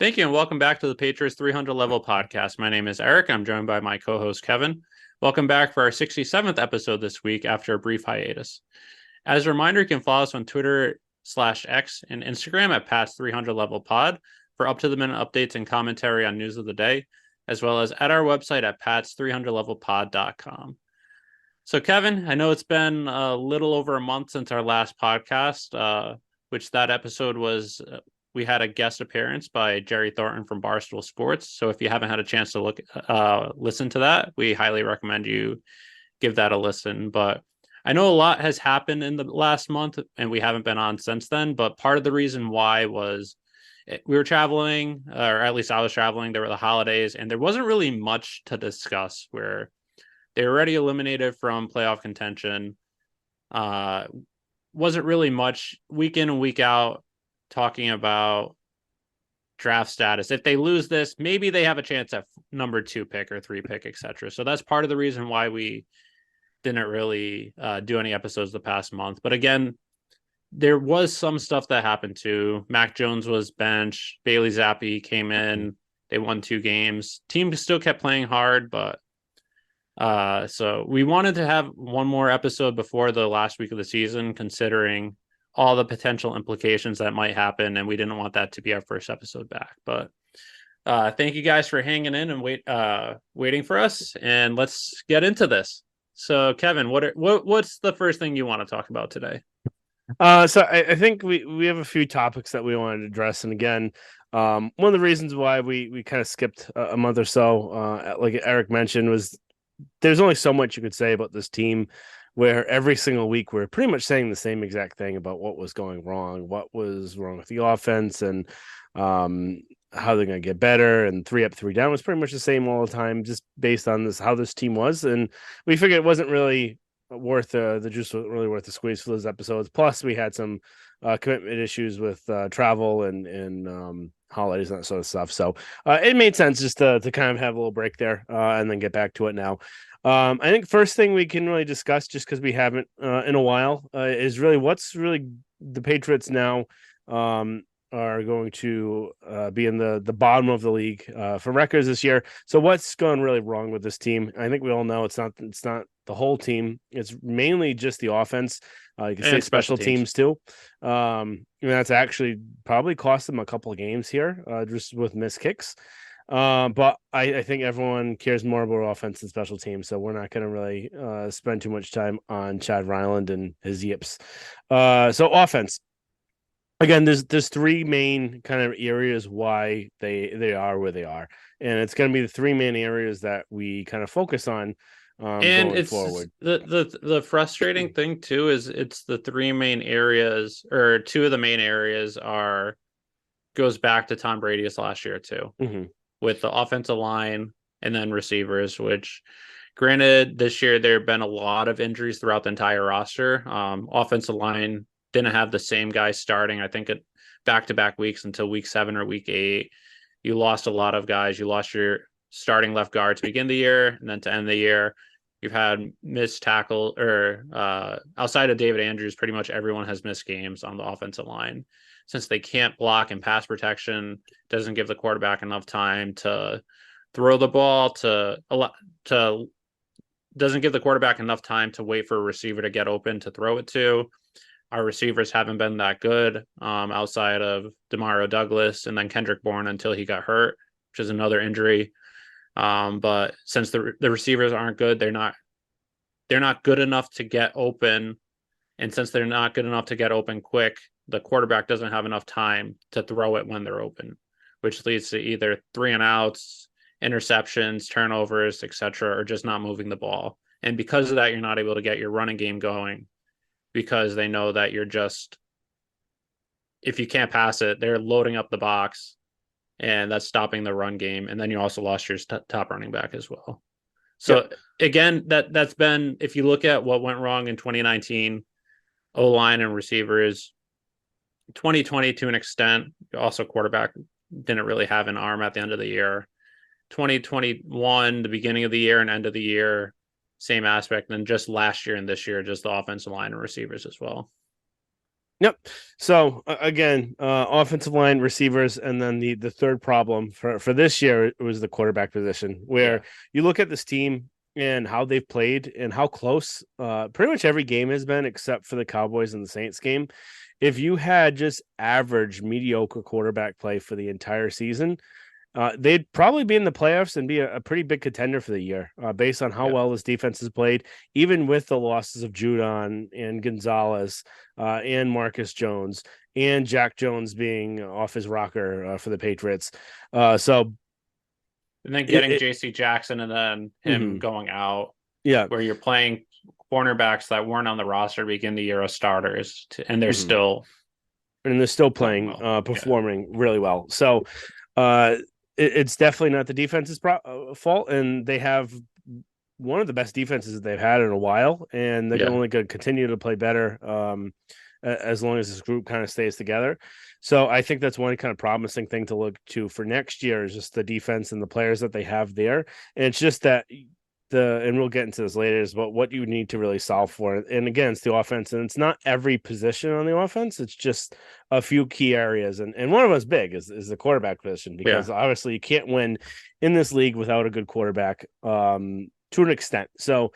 Thank you, and welcome back to the Patriots 300 Level Podcast. My name is Eric. I'm joined by my co-host, Kevin. Welcome back for our 67th episode this week after a brief hiatus. As a reminder, you can follow us on Twitter/X and Instagram at Pats 300 Level Pod for up-to-the-minute updates and commentary on news of the day, as well as at our website at pats300levelpod.com. So, Kevin, I know it's been a little over a month since our last podcast, which that episode was we had a guest appearance by Jerry Thornton from Barstool Sports. So if you haven't had a chance to listen to that, we highly recommend you give that a listen. But I know a lot has happened in the last month and we haven't been on since then. But part of the reason why was we were traveling, or at least I was traveling. There were the holidays and there wasn't really much to discuss where they were already eliminated from playoff contention. Wasn't really much week in and week out talking about draft status. If they lose this, maybe they have a chance at number 2 pick or 3 pick, etc. So that's part of the reason why we didn't really do any episodes the past month. But again, there was some stuff that happened too. Mac Jones was benched. Bailey Zappi came in. They won 2 games. Team still kept playing hard, but so we wanted to have one more episode before the last week of the season, considering all the potential implications that might happen, and we didn't want that to be our first episode back. But thank you guys for hanging in and waiting for us, and let's get into this. So, Kevin, what's the first thing you want to talk about today? So I think we have a few topics that we wanted to address, and again, one of the reasons why we kind of skipped a month or so, like Eric mentioned, was there's only so much you could say about this team, where every single week we're pretty much saying the same exact thing about what was going wrong, what was wrong with the offense, and how they're going to get better. And 3 up, 3 down was pretty much the same all the time, just based on how this team was. And we figured it wasn't really worth the juice, wasn't really worth the squeeze for those episodes. Plus, we had some commitment issues with travel and holidays and that sort of stuff. So it made sense just to kind of have a little break there and then get back to it now. I think first thing we can really discuss, just because we haven't in a while, is really what's really the Patriots now are going to be in the bottom of the league for records this year. So what's going really wrong with this team? I think we all know it's not the whole team. It's mainly just the offense. You can say special teams too. That's actually probably cost them a couple of games here, just with missed kicks. But I think everyone cares more about offense and special teams, so we're not going to really spend too much time on Chad Ryland and his yips. So offense. Again, there's 3 main kind of areas why they are where they are, and it's going to be the 3 main areas that we kind of focus on and going it's forward. The frustrating thing too is it's the 3 main areas, or 2 of the main areas goes back to Tom Brady's last year too, with the offensive line and then receivers, which granted this year there have been a lot of injuries throughout the entire roster. Offensive line didn't have the same guy starting, I think, at back-to-back weeks until week 7 or week 8. You lost a lot of guys. You lost your starting left guard to begin the year, and then to end the year, you've had missed tackle, or outside of David Andrews, pretty much everyone has missed games on the offensive line. Since they can't block and pass protection, doesn't give the quarterback enough time to throw the ball, doesn't give the quarterback enough time to wait for a receiver to get open to throw it to. Our receivers haven't been that good outside of Demario Douglas and then Kendrick Bourne until he got hurt, which is another injury. But since the receivers aren't good, they're not good enough to get open. And since they're not good enough to get open quick, the quarterback doesn't have enough time to throw it when they're open, which leads to either 3 and outs, interceptions, turnovers, etc., or just not moving the ball. And because of that, you're not able to get your running game going, because they know that if you can't pass it, they're loading up the box, and that's stopping the run game. And then you also lost your top running back as well. So again, that's been, if you look at what went wrong in 2019, O-line and receivers, 2020 to an extent, also quarterback didn't really have an arm at the end of the year. 2021, the beginning of the year and end of the year, same aspect. And then just last year and this year, just the offensive line and receivers as well. Yep. So again, offensive line, receivers, and then the third problem for this year was the quarterback position, Yeah. where you look at this team and how they've played and how close pretty much every game has been, except for the Cowboys and the Saints game. If you had just average, mediocre quarterback play for the entire season, they'd probably be in the playoffs and be a pretty big contender for the year, based on how Yeah. well this defense has played, even with the losses of Judon and Gonzalez, and Marcus Jones and Jack Jones being off his rocker for the Patriots. So And then it, getting it JC Jackson and then him mhm. going out, Yeah. where you're playing cornerbacks that weren't on the roster to begin the year as starters, and they're Mhm. still And they're still playing playing, well. Yeah. performing really well. So uh, it's definitely not the defense's fault, and they have one of the best defenses that they've had in a while, and they're Yeah. only going to continue to play better as long as this group kind of stays together. So I think that's one kind of promising thing to look to for next year is just the defense and the players that they have there. And it's just that and we'll get into this later, is about what you need to really solve for. And again, it's the offense, and it's not every position on the offense. It's just a few key areas. And one of us big is the quarterback position, because Yeah. obviously you can't win in this league without a good quarterback, to an extent. So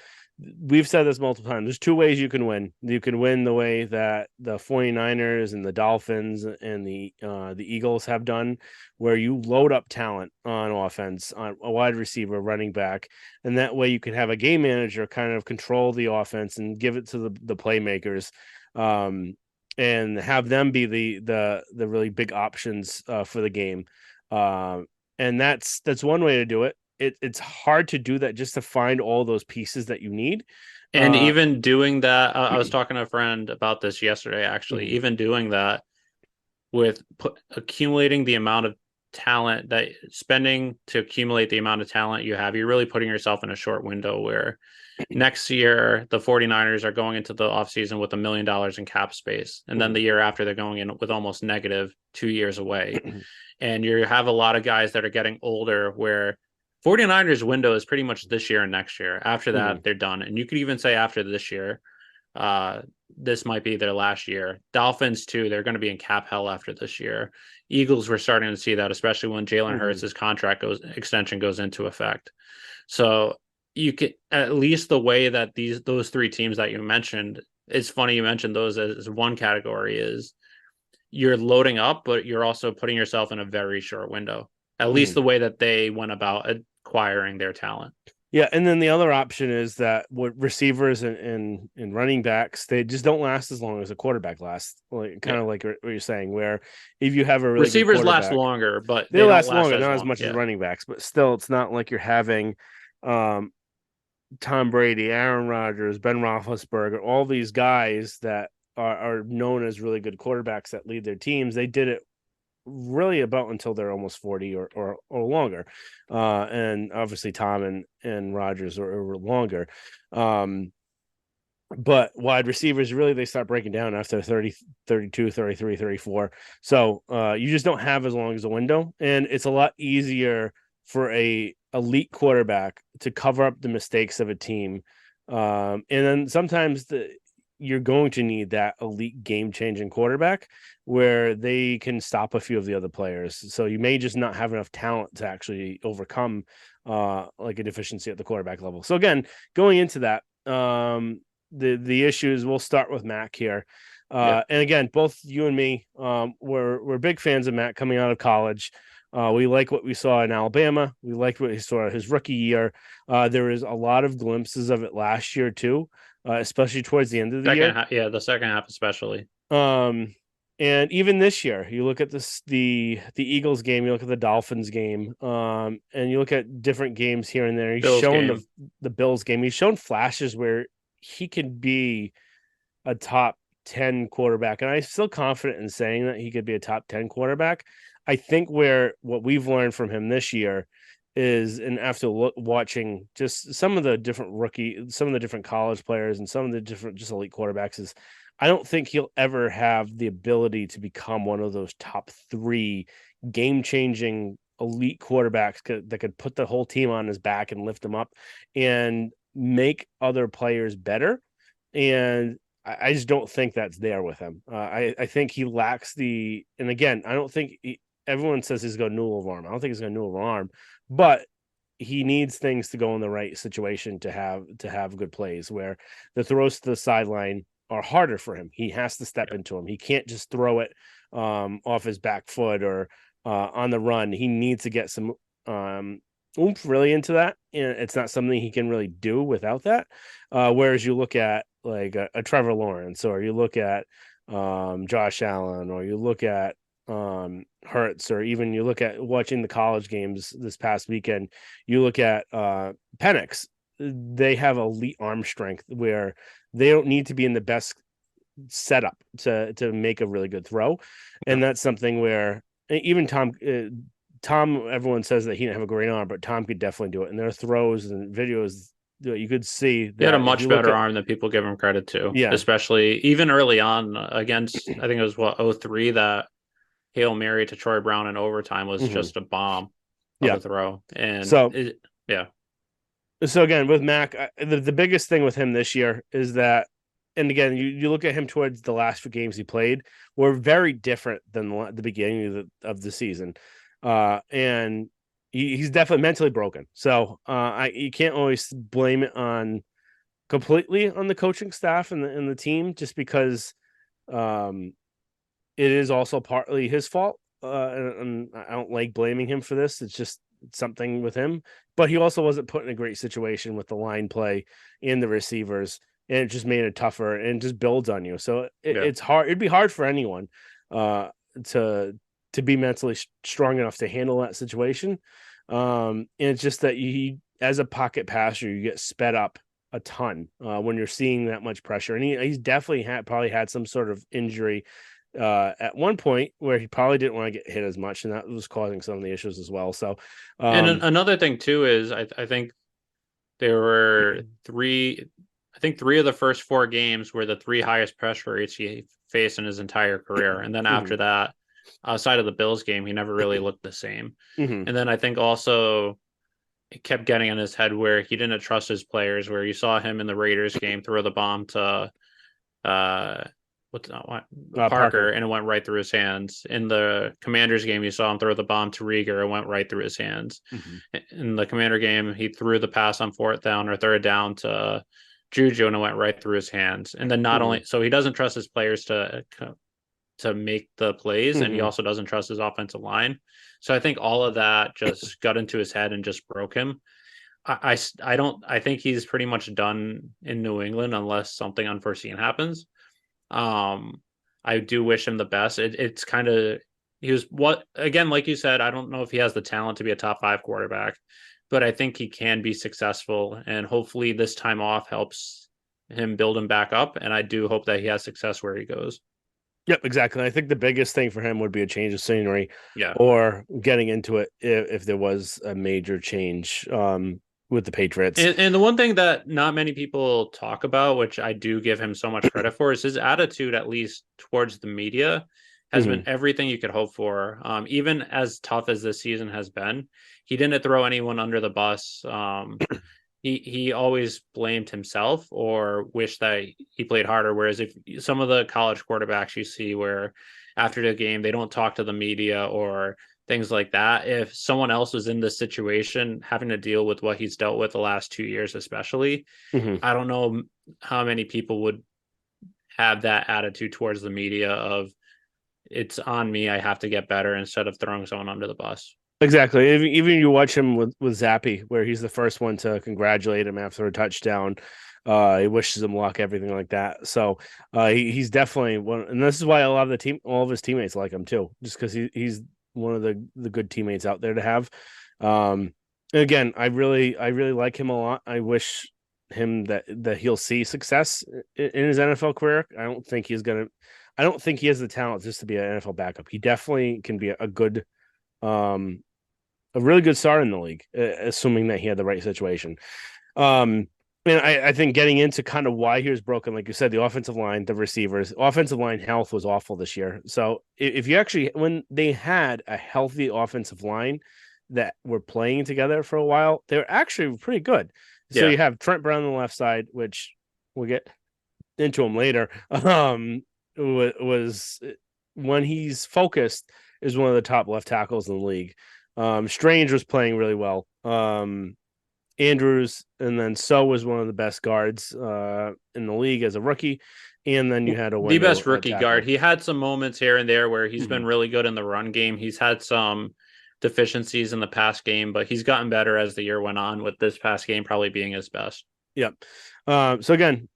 we've said this multiple times. There's two ways you can win. You can win the way that the 49ers and the Dolphins and the Eagles have done, where you load up talent on offense, on a wide receiver, running back, and that way you can have a game manager kind of control the offense and give it to the playmakers, and have them be the really big options for the game. And that's one way to do it. It's hard to do that, just to find all those pieces that you need. And Uh, even doing that, I was talking to a friend about this yesterday, actually. mhm, Even doing that with accumulating the amount of talent that spending to accumulate the amount of talent you have, you're really putting yourself in a short window where next year the 49ers are going into the offseason with $1 million in cap space. And then mhm, the year after, they're going in with almost negative 2 years away. And you have a lot of guys that are getting older where 49ers window is pretty much this year and next year. After that, mhm, they're done. And you could even say after this year, uh, this might be their last year. Dolphins too, they're going to be in cap hell after this year. Eagles, we're starting to see that, especially when Jalen mhm, Hurts' contract extension goes into effect. So you can, at least the way that those three teams that you mentioned, it's funny you mentioned those as one category is you're loading up, but you're also putting yourself in a very short window. At least mhm. the way that they went about acquiring their talent. Yeah, and then the other option is that what receivers and running backs, they just don't last as long as a quarterback lasts. Like kind Yeah. of like what you're saying, where if you have a really good Receivers last quarterback, longer, but they they don't last last longer, as not as long. much as Yeah. running backs, but still, it's not like you're having um, Tom Brady, Aaron Rodgers, Ben Roethlisberger, all these guys that are known as really good quarterbacks that lead their teams. They did it really about until they're almost 40 or longer. And obviously Tom and Rogers are longer. Um, but wide receivers, really, they start breaking down after 30, 32, 33, 34. So you just don't have as long as a window. And it's a lot easier for a elite quarterback to cover up the mistakes of a team. And then sometimes you're going to need that elite game changing quarterback where they can stop a few of the other players. So you may just not have enough talent to actually overcome like a deficiency at the quarterback level. So again, going into that, the issues, we'll start with Mac here. Yeah. And again, both you and me, we're big fans of Mac coming out of college. We like what we saw in Alabama. We liked what we saw his rookie year. There was a lot of glimpses of it last year too, especially towards the end of the Second year. half, yeah, the second half especially. Um, and even this year, you look at the Eagles game, you look at the Dolphins game, and you look at different games here and there. He's Bills shown game. the Bills game. He's shown flashes where he can be a top 10 quarterback. And I'm still confident in saying that he could be a top 10 quarterback. I think where what we've learned from him this year is, and after watching just some of the different some of the different college players and some of the different just elite quarterbacks, is I don't think he'll ever have the ability to become one of those top three game changing elite quarterbacks that could put the whole team on his back and lift them up and make other players better. And I just don't think that's there with him. I think he lacks and again, I don't think everyone says he's got a noodle of arm. I don't think he's got a noodle of arm, but he needs things to go in the right situation to have good plays where the throws to the sideline are harder for him. He has to step into him. He can't just throw it off his back foot or on the run. He needs to get some oomph really into that, and it's not something he can really do without that. Whereas you look at like a Trevor Lawrence, or you look at Josh Allen, or you look at Hurts, or even you look at watching the college games this past weekend, you look at Penix. They have elite arm strength where they don't need to be in the best setup to make a really good throw, and that's something where even Tom, everyone says that he didn't have a great arm, but Tom could definitely do it. And there are throws and videos that you could see He had a that if much you look better at, arm than people give him credit to, yeah, especially even early on against, I think it was what, 03, that Hail Mary to Troy Brown in overtime was mhm, just a bomb of yeah. a throw. And So, yeah, so again, with Mac, the biggest thing with him this year is that, and again, you look at him towards the last few games he played, were very different than the beginning of the season. And he's definitely mentally broken. So you can't always blame it on completely on the coaching staff and the team just because um, it is also partly his fault. And I don't like blaming him for this. It's just something with him. But he also wasn't put in a great situation with the line play and the receivers, and it just made it tougher and just builds on you. So yeah. it's hard. It'd be hard for anyone uh, to be mentally strong enough to handle that situation. And it's just that as a pocket passer, you get sped up a ton when you're seeing that much pressure. And he's definitely probably had some sort of injury at one point where he probably didn't want to get hit as much, and that was causing some of the issues as well. So, And another thing too is I think there were I think three of the first four games were the three highest pressure rates he faced in his entire career. And then after mhm, that, outside of the Bills game, he never really looked the same. mhm, And then I think also it kept getting in his head where he didn't trust his players, where you saw him in the Raiders game throw the bomb to uh what Parker, Parker. and it went right through his hands. In the Commanders game, you saw him throw the bomb to Rieger, it went right through his hands. Mhm, In the Commander game, he threw the pass on fourth down or third down to Juju, and it went right through his hands. And then not mhm, only so he doesn't trust his players to make the plays, and he mhm. also doesn't trust his offensive line. So I think all of that just got into his head and just broke him. I don't I think he's pretty much done in New England unless something unforeseen happens. Um, I do wish him the best. It's kind of he was what again, like you said, I don't know if he has the talent to be a top five quarterback, but I think he can be successful, and hopefully this time off helps him build him back up. And I do hope that he has success where he goes. Yep, exactly. I think the biggest thing for him would be a change of scenery Yeah. or getting into it if there was a major change with the Patriots. And the one thing that not many people talk about, which I do give him so much credit for, is his attitude, at least towards the media, has been Mhm, everything you could hope for. Even as tough as this season has been, he didn't throw anyone under the bus. He always blamed himself or wished that he played harder. Whereas if some of the college quarterbacks you see where after the game they don't talk to the media or things like that, if someone else was in this situation having to deal with what he's dealt with the last 2 years, especially, mhm. I don't know how many people would have that attitude towards the media of it's on me, I have to get better instead of throwing someone under the bus. Exactly. Even you watch him with Zappy, where he's the first one to congratulate him after a touchdown. He wishes him luck, everything like that. So he's definitely one, and this is why a lot of all of his teammates like him too, just because he's one of the good teammates out there to have. And again, I really like him a lot. I wish him that he'll see success in his NFL career. I don't think he has the talent just to be an NFL backup. He definitely can be um a really good start in the league, assuming that he had the right situation. Um, and I think getting into kind of why he was broken, like you said, the offensive line, the receivers, offensive line health was awful this year. So if you actually, when they had a healthy offensive line that were playing together for a while, they were actually pretty good. So Yeah. you have Trent Brown on the left side, which we'll get into him later, was when he's focused is one of the top left tackles in the league. Strange was playing really well. Andrews, and then So was one of the best guards in the league as a rookie. And then you had a The window best rookie guard. tackle. He had some moments here and there where he's Mm-hmm. been really good in the run game. He's had some deficiencies in the past game, but he's gotten better as the year went on, with this past game probably being his best. Yep. So again,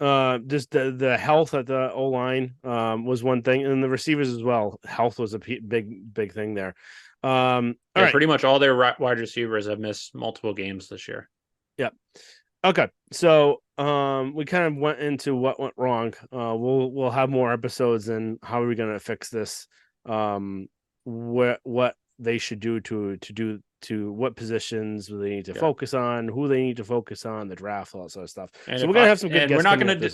just the health at the O line was one thing, and the receivers as well. Health was a big thing there. All right. Pretty much all their wide receivers have missed multiple games this year. Yep. Okay. So we kind of went into what went wrong. We'll have more episodes and how are we going to fix this? What they should do to what positions they need to focus on, who they need to focus on, the draft, all that sort of stuff. And so we're gonna have some good and guests.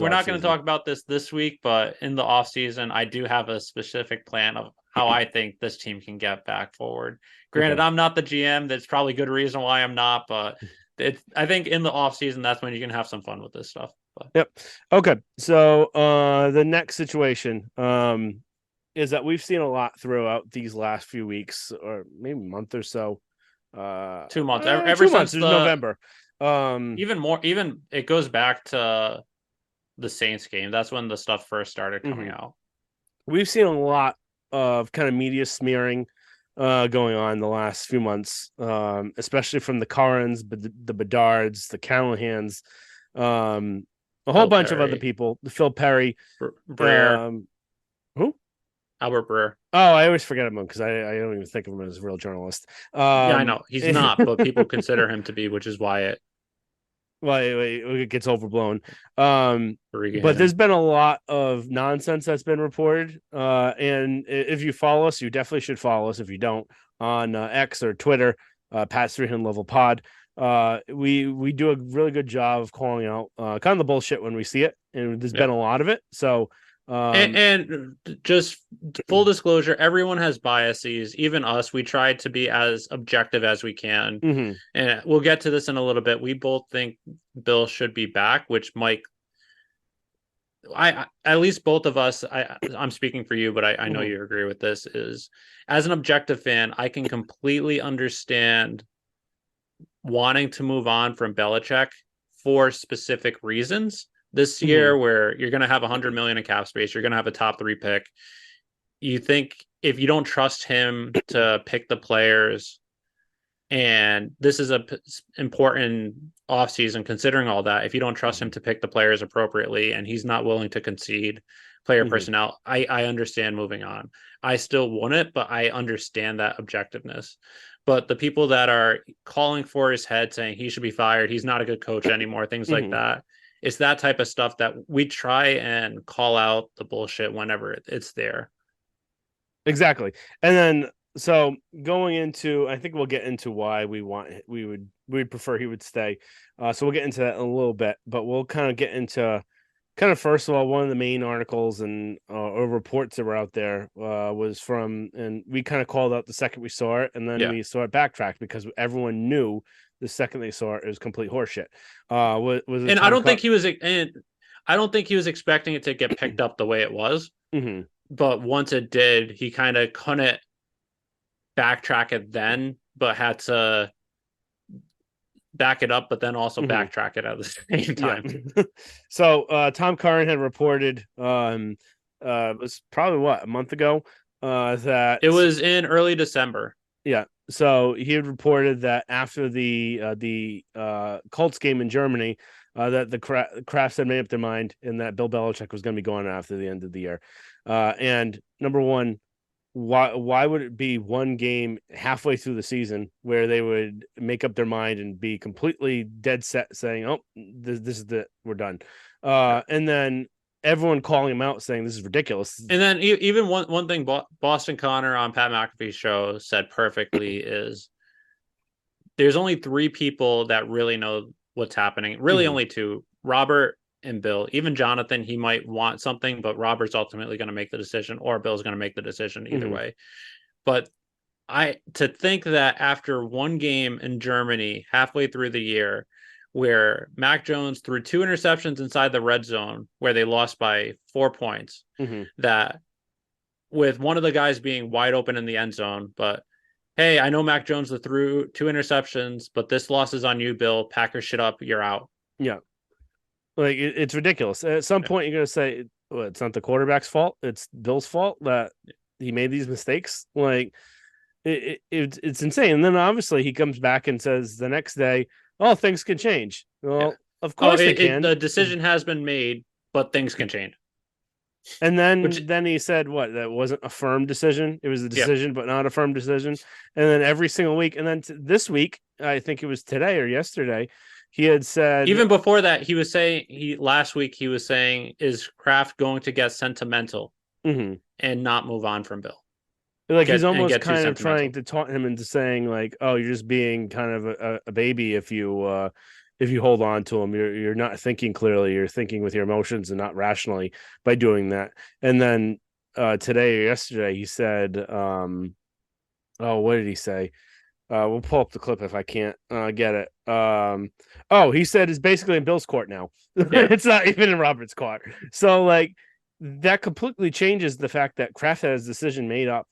We're not gonna talk about this week, but in the off season, I do have a specific plan of how I think this team can get back forward. Granted, I'm not the GM. That's probably good reason why I'm not, but I think in the off season, that's when you can have some fun with this stuff. But. Yep. Okay. So the next situation is that we've seen a lot throughout these last few weeks, or maybe a month or so. 2 months. Ever since November. Even it goes back to the Saints game. That's when the stuff first started coming out. We've seen a lot of kind of media smearing going on the last few months, especially from the Carrans, the Bedards, the Callahans, a whole bunch of other people, Phil Perry, Breer. Who? Albert Breer. Oh, I always forget him because I don't even think of him as a real journalist. Yeah, I know he's not, but people consider him to be, which is why it gets overblown. But there's been a lot of nonsense that's been reported. And if you follow us, you definitely should follow us. If you don't, on X or Twitter, Pat's 300 Level Pod. We do a really good job of calling out kind of the bullshit when we see it, and there's been a lot of it. So. And just full disclosure, everyone has biases, even us. We try to be as objective as we can. And we'll get to this in a little bit. We both think Bill should be back, which Mike, at least both of us, I'm speaking for you, but I know you agree with this, is as an objective fan, I can completely understand wanting to move on from Belichick for specific reasons. This year, where you're going to have $100 million in cap space, you're going to have a top 3 pick. You think if you don't trust him to pick the players, and this is a important offseason, considering all that, if you don't trust him to pick the players appropriately, and he's not willing to concede player personnel, I understand moving on. I still want it, but I understand that objectiveness. But the people that are calling for his head, saying he should be fired, he's not a good coach anymore, things like that. It's that type of stuff that we try and call out the bullshit whenever it's there. Exactly. And then, so going into, I think we'll get into why we'd prefer he would stay. So we'll get into that in a little bit, but we'll kind of get into first of all, one of the main articles and or reports that were out there was from, and we kind of called out the second we saw it, and then we saw it backtracked because everyone knew the second they saw it was complete horseshit. And I don't think he was expecting it to get picked up the way it was. But once it did, he kind of couldn't backtrack it then, but had to back it up, but then also backtrack it at the same time. So Tom Curran had reported it was probably a month ago that it was in early December. Yeah. So he had reported that after the Colts game in Germany, that the Crafts had made up their mind and that Bill Belichick was going to be gone after the end of the year. And number one, why would it be one game halfway through the season where they would make up their mind and be completely dead set saying, "Oh, this is we're done," and then everyone calling him out saying this is ridiculous. And then even one thing Boston Connor on Pat McAfee's show said perfectly is there's only 3 people that really know what's happening. Really only 2, Robert and Bill. Even Jonathan, he might want something, but Robert's ultimately going to make the decision, or Bill's going to make the decision either way. But to think that after one game in Germany, halfway through the year, where Mac Jones threw 2 interceptions inside the red zone where they lost by 4 points. Mm-hmm. That with one of the guys being wide open in the end zone, but hey, I know Mac Jones threw 2 interceptions, but this loss is on you, Bill. Packers shit up. You're out. Yeah. Like it's ridiculous. At some point, you're going to say, well, it's not the quarterback's fault. It's Bill's fault that he made these mistakes. Like it's insane. And then obviously he comes back and says the next day, oh, things can change. Well, Yeah. of course they can. The decision has been made, but things can change. And then he said what? That wasn't a firm decision. It was a decision, but not a firm decision. And then every single week, and then this week, I think it was today or yesterday, he had said even before that, he was saying last week he was saying, is Kraft going to get sentimental and not move on from Bill? Like he's almost kind of trying to taunt him into saying like, oh, you're just being kind of a baby if you hold on to him. You're not thinking clearly. You're thinking with your emotions and not rationally by doing that. And then today or yesterday he said, oh, what did he say? We'll pull up the clip if I can't get it. He said it's basically in Bill's court now. Yeah. It's not even in Robert's court. So like that completely changes the fact that Kraft had his decision made up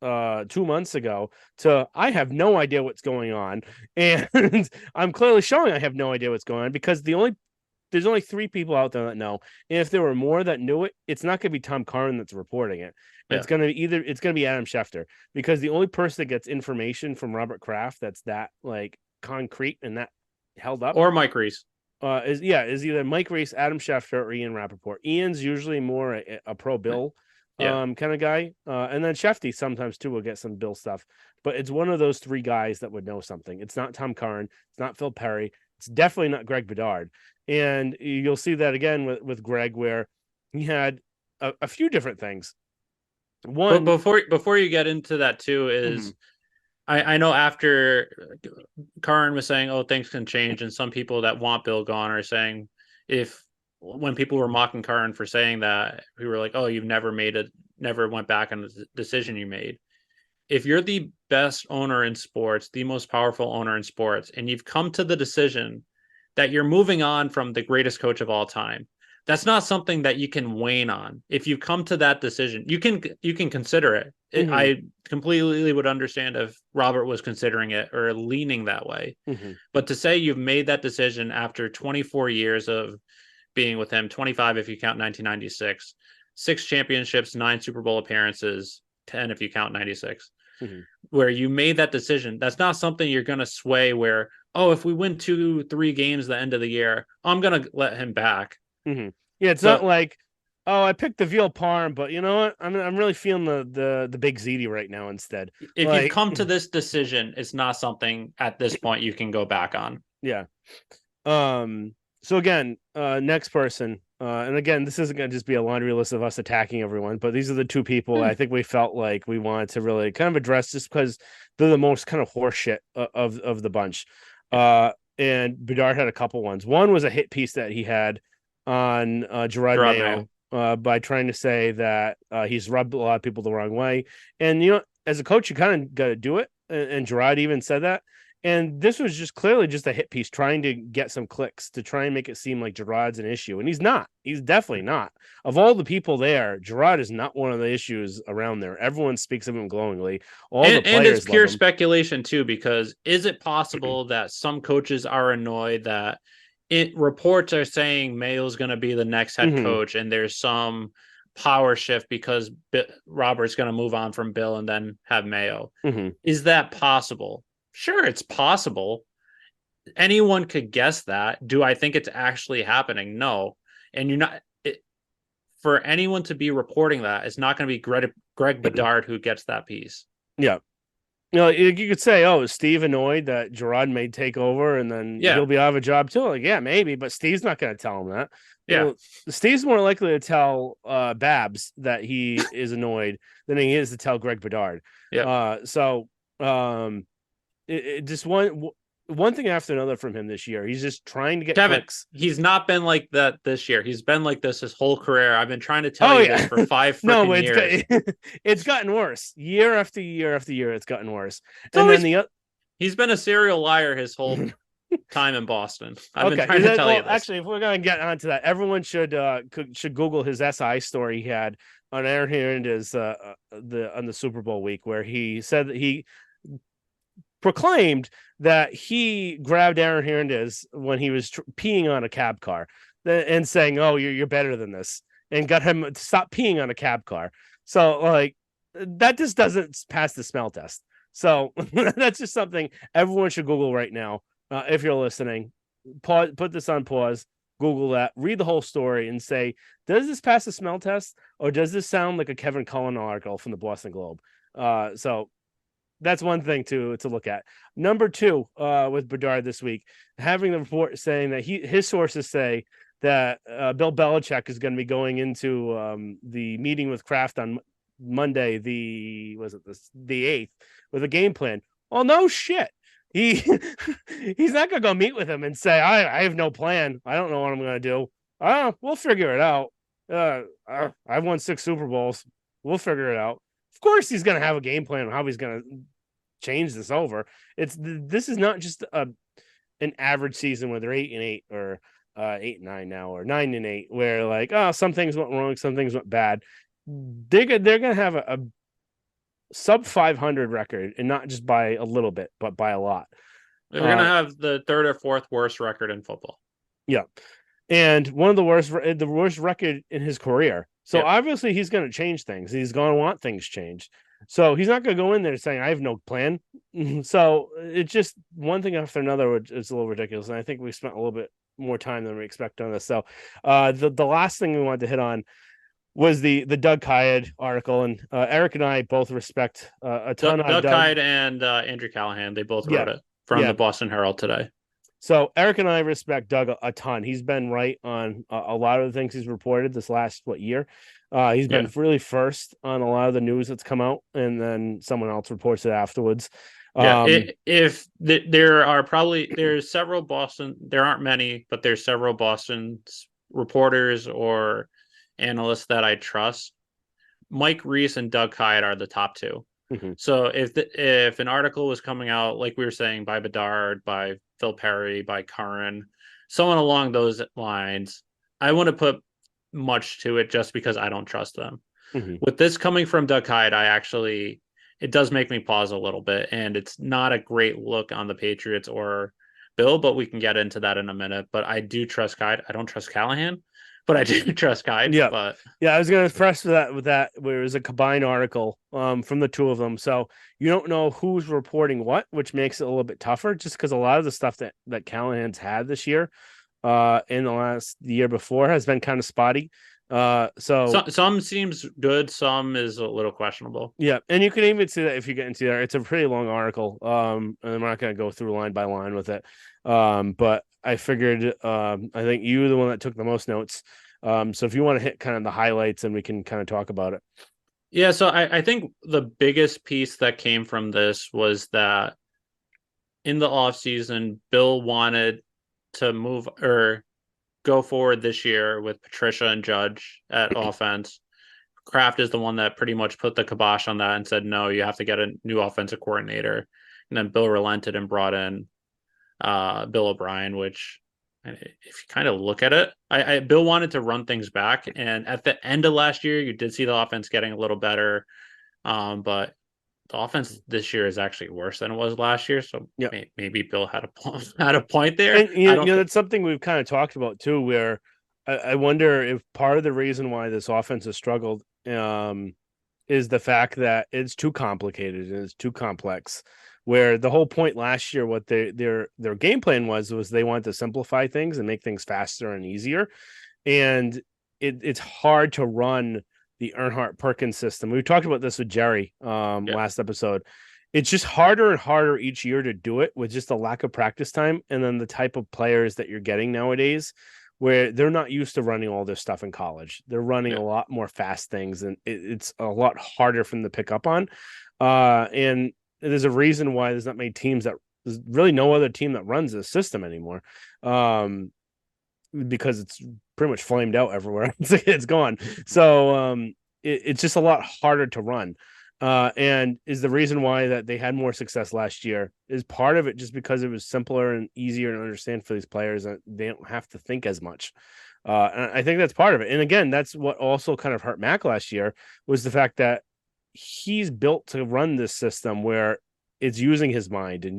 2 months ago to I have no idea what's going on, and I'm clearly showing I have no idea what's going on because there's only 3 people out there that know, and if there were more that knew it, it's not going to be Tom Curran that's reporting it. Yeah. It's going to be Adam Schefter, because the only person that gets information from Robert Kraft that's that like concrete and that held up, or Mike Reese, is either Mike Reese, Adam Schefter, or Ian Rappaport. Ian's usually more a pro Bill kind of guy, and then Shefty sometimes too will get some Bill stuff, but it's one of those 3 guys that would know something. It's not Tom Curran, it's not Phil Perry, it's definitely not Greg Bedard, and you'll see that again with Greg, where he had a few different things. One, but before you get into that too, is I know after Curran was saying, oh, things can change, and some people that want Bill gone are saying, when people were mocking Curran for saying that, we were like, oh, you've never went back on the decision you made. If you're the best owner in sports, the most powerful owner in sports, and you've come to the decision that you're moving on from the greatest coach of all time, that's not something that you can wane on. If you come to that decision, you can consider it. I completely would understand if Robert was considering it or leaning that way. But to say you've made that decision after 24 years of being with him, 25 if you count 1996, 6 championships, 9 Super Bowl appearances, 10 if you count 96, where you made that decision, that's not something you're going to sway where, oh, if we win 2-3 games at the end of the year, I'm going to let him back. Yeah, it's not like, oh, I picked the veal parm, but you know what? I'm really feeling the big ziti right now instead. If you've come to this decision, it's not something at this point you can go back on. Yeah. So again, next person, and again, this isn't going to just be a laundry list of us attacking everyone, but these are the 2 people I think we felt like we wanted to really kind of address, just because they're the most kind of horseshit of the bunch. And Bedard had a couple ones. One was a hit piece that he had on Gerard Mayo. By trying to say that he's rubbed a lot of people the wrong way. And, you know, as a coach, you kind of got to do it. And Gerard even said that. And this was just clearly just a hit piece trying to get some clicks to try and make it seem like Gerard's an issue. And he's not. He's definitely not. Of all the people there, Gerard is not one of the issues around there. Everyone speaks of him glowingly. The players and it's pure speculation too, because is it possible that some coaches are annoyed that reports are saying Mayo's going to be the next head coach, and there's some power shift because Robert's going to move on from Bill and then have Mayo? Is that possible? Sure, it's possible. Anyone could guess that. Do I think it's actually happening? No. And you're not. For anyone to be reporting that, it's not going to be Greg Bedard who gets that piece. Yeah. You know, you could say, oh, is Steve annoyed that Gerard may take over and then he'll be out of a job too? Like, yeah, maybe, but Steve's not going to tell him that. Yeah. Well, Steve's more likely to tell Babs that he is annoyed than he is to tell Greg Bedard. Yeah. It just one thing after another from him this year. He's just trying to get Kevin, clicks. He's not been like that this year. He's been like this his whole career. I've been trying to tell you this for 5 freaking years. It's gotten worse. Year after year after year, it's gotten worse. He's been a serial liar his whole time in Boston. I've been Okay. trying to tell you this. Actually, if we're gonna get onto that, everyone should Google his SI story he had on Aaron Hernandez on the Super Bowl week, where he said that he proclaimed that he grabbed Aaron Hernandez when he was peeing on a cab car and saying, "Oh, you're better than this," and got him to stop peeing on a cab car. So like that just doesn't pass the smell test. So that's just something everyone should Google right now. If you're listening, pause, put this on pause, Google that, read the whole story, and say, does this pass the smell test, or does this sound like a Kevin Cullen article from the Boston Globe? So that's one thing to look at. Number two, with Bedard this week, having the report saying that his sources say that Bill Belichick is going to be going into the meeting with Kraft on Monday, the 8th, with a game plan. Well, no shit. He's not going to go meet with him and say, I have no plan. I don't know what I'm going to do. We'll figure it out. I've won 6 Super Bowls. We'll figure it out. Of course, he's going to have a game plan on how he's going to change this over. This is not just an average season where they're 8-8 or 8-9 now, or 9-8, where like, some things went wrong, some things went bad. They're gonna have a sub 500 record, and not just by a little bit, but by a lot. They're gonna have the 3rd or 4th worst record in football. Yeah, and one of the worst record in his career. So obviously he's going to change things. He's going to want things changed. So he's not going to go in there saying, I have no plan. So it's just one thing after another, which is a little ridiculous. And I think we spent a little bit more time than we expect on this. So the last thing we wanted to hit on was the Doug Kyed article. And Eric and I both respect a ton Doug Kyed and Andrew Callahan. They both wrote it from the Boston Herald today. So Eric and I respect Doug a ton. He's been right on a lot of the things he's reported this last year. He's been really first on a lot of the news that's come out, and then someone else reports it afterwards. There's several Boston. There aren't many, but there's several Boston reporters or analysts that I trust. Mike Reese and Doug Kyed are the top 2. Mm-hmm. So if an article was coming out, like we were saying, by Bedard, by Phil Perry, by Curran, someone along those lines, I wouldn't put much to it just because I don't trust them. Mm-hmm. With this coming from Doug Kyed, it does make me pause a little bit, and it's not a great look on the Patriots or Bill, but we can get into that in a minute. But I do trust Kyed. I don't trust Callahan, but I do trust Kyed. Yeah, but I was going to press with that where it was a combined article from the two of them, so you don't know who's reporting what, which makes it a little bit tougher. Just because a lot of the stuff that Callahan's had this year, in the year before, has been kind of spotty. So some seems good, some is a little questionable. Yeah, and you can even see that if you get into there. It's a pretty long article. And I'm not going to go through line by line with it. But I figured, I think you were the one that took the most notes. So if you want to hit kind of the highlights, and we can kind of talk about it. Yeah, so I think the biggest piece that came from this was that in the offseason, Bill wanted to move or go forward this year with Patricia and Judge at offense. Kraft is the one that pretty much put the kibosh on that and said, no, you have to get a new offensive coordinator. And then Bill relented and brought in Bill O'Brien, which, if you kind of look at it, Bill wanted to run things back. And at the end of last year, you did see the offense getting a little better. But the offense this year is actually worse than it was last year. So maybe Bill had a point there. And, that's something we've kind of talked about too, where I wonder if part of the reason why this offense has struggled is the fact that it's too complicated and it's too complex. Where the whole point last year, what their game plan was they wanted to simplify things and make things faster and easier. And it's hard to run the Earnhardt Perkins system. We talked about this with Jerry last episode. It's just harder and harder each year to do it, with just a lack of practice time, and then the type of players that you're getting nowadays, where they're not used to running all this stuff in college. They're running a lot more fast things, and it's a lot harder for them to pick up on. And there's a reason why there's not many teams there's really no other team that runs this system anymore. Because it's pretty much flamed out everywhere. It's gone. So it's just a lot harder to run. And is the reason why that they had more success last year. Is part of it just because it was simpler and easier to understand for these players, and they don't have to think as much. And I think that's part of it. And again, that's what also kind of hurt Mac last year was the fact that he's built to run this system where it's using his mind and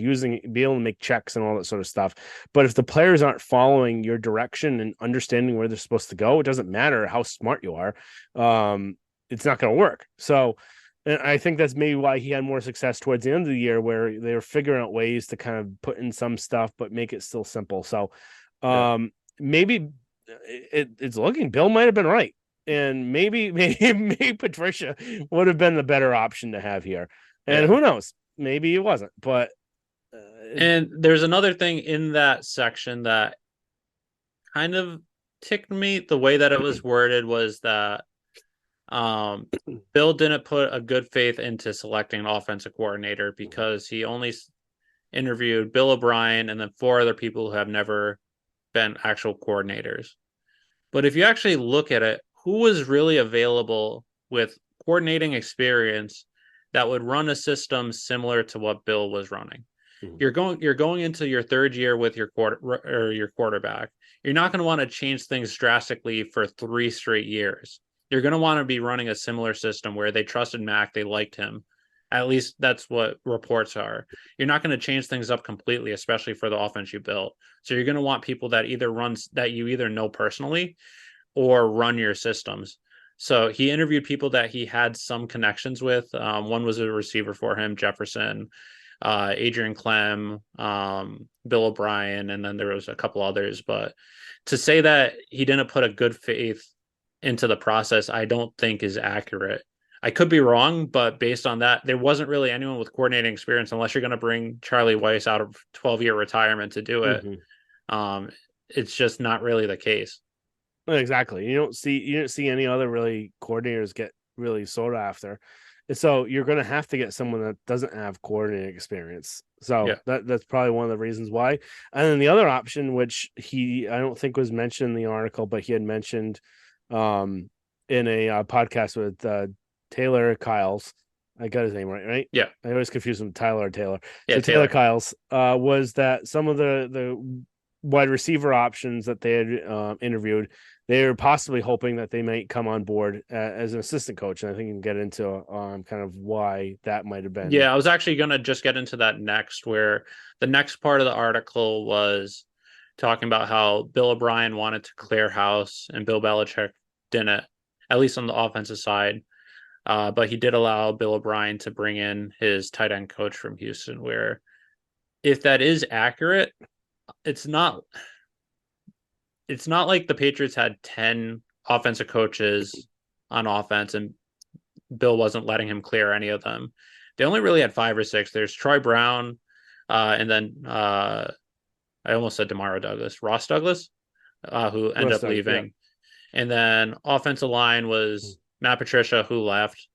be able to make checks and all that sort of stuff. But if the players aren't following your direction and understanding where they're supposed to go, it doesn't matter how smart you are. It's not going to work. So, and I think that's maybe why he had more success towards the end of the year, where they were figuring out ways to kind of put in some stuff, but make it still simple. So, maybe it's looking Bill might have been right, and maybe Patricia would have been the better option to have here. And who knows? Maybe it wasn't, but and there's another thing in that section that kind of ticked me. The way that it was worded was that Bill didn't put a good faith into selecting an offensive coordinator because he only interviewed Bill O'Brien and then four other people who have never been actual coordinators. But if you actually look at it, who was really available with coordinating experience that would run a system similar to what Bill was running? Mm-hmm. You're going into your third year with your quarterback. You're not going to want to change things drastically for 3 straight years. You're going to want to be running a similar system where they trusted Mac, they liked him. At least that's what reports are. You're not going to change things up completely, especially for the offense you built. So you're going to want people that you either know personally or run your systems. So he interviewed people that he had some connections with. One was a receiver for him, Jefferson, Adrian Clem, Bill O'Brien, and then there was a couple others. But to say that he didn't put a good faith into the process, I don't think is accurate. I could be wrong, but based on that, there wasn't really anyone with coordinating experience unless you're going to bring Charlie Weiss out of 12-year retirement to do it. Mm-hmm. It's just not really the case. Exactly. You don't see any other really coordinators get really sought after. And so you're going to have to get someone that doesn't have coordinating experience. So that's probably one of the reasons why. And then the other option, which I don't think was mentioned in the article, but he had mentioned in a podcast with Taylor Kyles. I got his name right? Yeah. I always confuse him with Tyler or Taylor. Yeah, so Taylor Kyles was that some of the wide receiver options that they had interviewed, they were possibly hoping that they might come on board as an assistant coach. And I think you can get into kind of why that might have been. Yeah, I was actually going to just get into that next, where the next part of the article was talking about how Bill O'Brien wanted to clear house and Bill Belichick didn't, at least on the offensive side. But he did allow Bill O'Brien to bring in his tight end coach from Houston, where if that is accurate, it's not like the Patriots had 10 offensive coaches on offense and Bill wasn't letting him clear any of them. They only really had 5 or 6. There's Troy Brown, and then I almost said Ross Douglas, who ended up leaving. Yeah. And then offensive line was Matt Patricia, who left.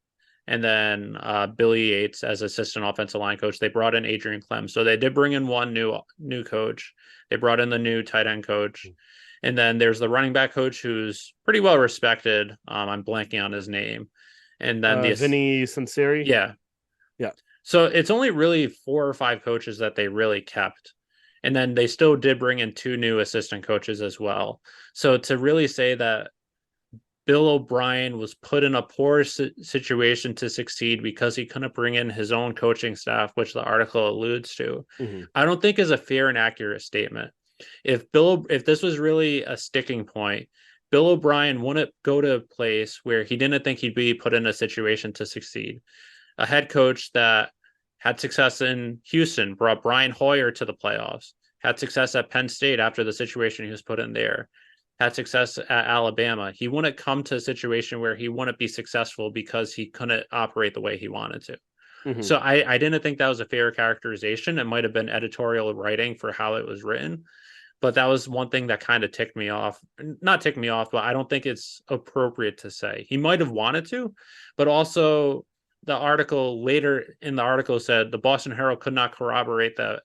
And then Billy Yates as assistant offensive line coach. They brought in Adrian Clem. So they did bring in one new coach. They brought in the new tight end coach. And then there's the running back coach who's pretty well respected. I'm blanking on his name. And then Vinny Sinceri. Yeah. So it's only really 4 or 5 coaches that they really kept. And then they still did bring in 2 new assistant coaches as well. So to really say that Bill O'Brien was put in a poor situation to succeed because he couldn't bring in his own coaching staff, which the article alludes to, I don't think is a fair and accurate statement. If this was really a sticking point, Bill O'Brien wouldn't go to a place where he didn't think he'd be put in a situation to succeed. A head coach that had success in Houston brought Brian Hoyer to the playoffs, had success at Penn State after the situation he was put in there, had success at Alabama. He wouldn't come to a situation where he wouldn't be successful because he couldn't operate the way he wanted to. So I didn't think that was a fair characterization. It might have been editorial writing for how it was written, but that was one thing that kind of ticked me off. Not ticked me off, but I don't think it's appropriate to say. He might have wanted to, but also later in the article said the Boston Herald could not corroborate that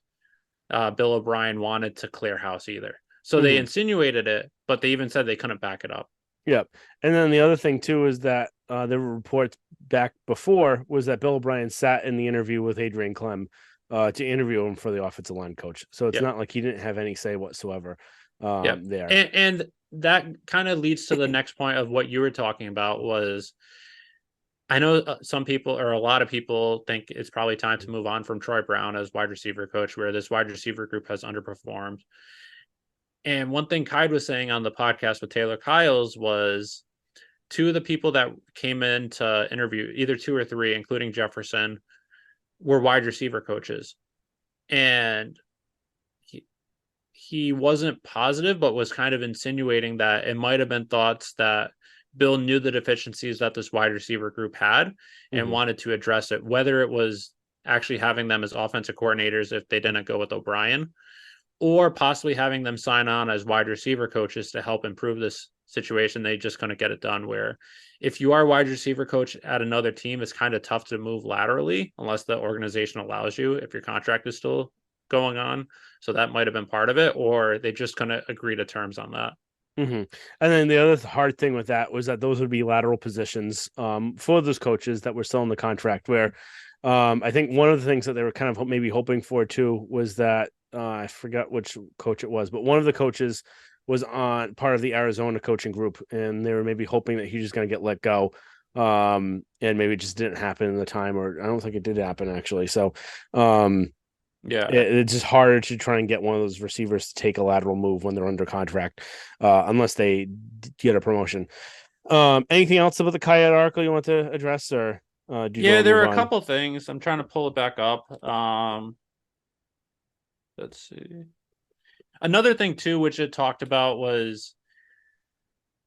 Bill O'Brien wanted to clear house either. So they insinuated it, but they even said they couldn't back it up. Yep. And then the other thing too is that there were reports back before was that Bill O'Brien sat in the interview with Adrian Clem to interview him for the offensive line coach. So it's Yep. not like he didn't have any say whatsoever Yep. there. And that kind of leads to the next point of what you were talking about was I know some people or a lot of people think it's probably time to move on from Troy Brown as wide receiver coach, where this wide receiver group has underperformed. And one thing Kide was saying on the podcast with Taylor Kyles was two of the people that came in to interview, either two or three, including Jefferson, were wide receiver coaches. And he wasn't positive, but was kind of insinuating that it might have been thoughts that Bill knew the deficiencies that this wide receiver group had and wanted to address it, whether it was actually having them as offensive coordinators if they didn't go with O'Brien, or possibly having them sign on as wide receiver coaches to help improve this situation. They just couldn't get it done. Where if you are wide receiver coach at another team, it's kind of tough to move laterally unless the organization allows you, if your contract is still going on. So that might have been part of it, or they just couldn't agree to terms on that. And then the other hard thing with that was that those would be lateral positions for those coaches that were still in the contract. Where I think one of the things that they were kind of maybe hoping for too was that I forgot which coach it was, but one of the coaches was on part of the Arizona coaching group, and they were maybe hoping that he was just going to get let go. And maybe it just didn't happen in the time, or I don't think it did happen actually. So it's just harder to try and get one of those receivers to take a lateral move when they're under contract, unless they get a promotion. Anything else about the Kayat article you want to address, or do you there move are a on? couple things. I'm trying to pull it back up. Let's see. Another thing too, which it talked about, was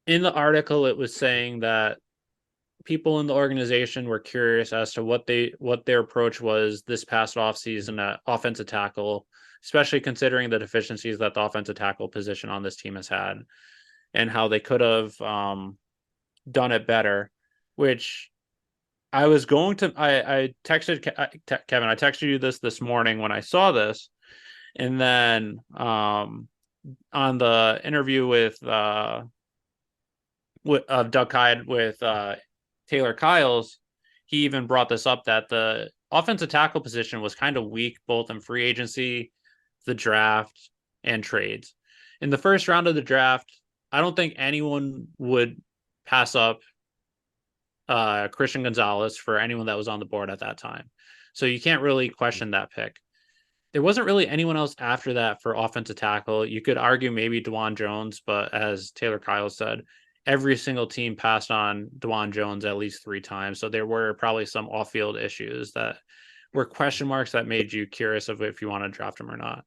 in the article, it was saying that people in the organization were curious as to what their approach was this past offseason at offensive tackle, especially considering the deficiencies that the offensive tackle position on this team has had, and how they could have done it better. Which I was going to, I texted Kevin. I texted you this morning when I saw this, and then on the interview with Doug Hyde with Taylor Kyles, he even brought this up that the offensive tackle position was kind of weak both in free agency, the draft, and trades. In the first round of the draft, I don't think anyone would pass up Christian Gonzalez for anyone that was on the board at that time. So you can't really question that pick. There wasn't really anyone else after that for offensive tackle. You could argue maybe DeJuan Jones, but as Taylor Kyle said, every single team passed on DeJuan Jones at least 3 times. So there were probably some off-field issues that were question marks that made you curious of if you want to draft him or not.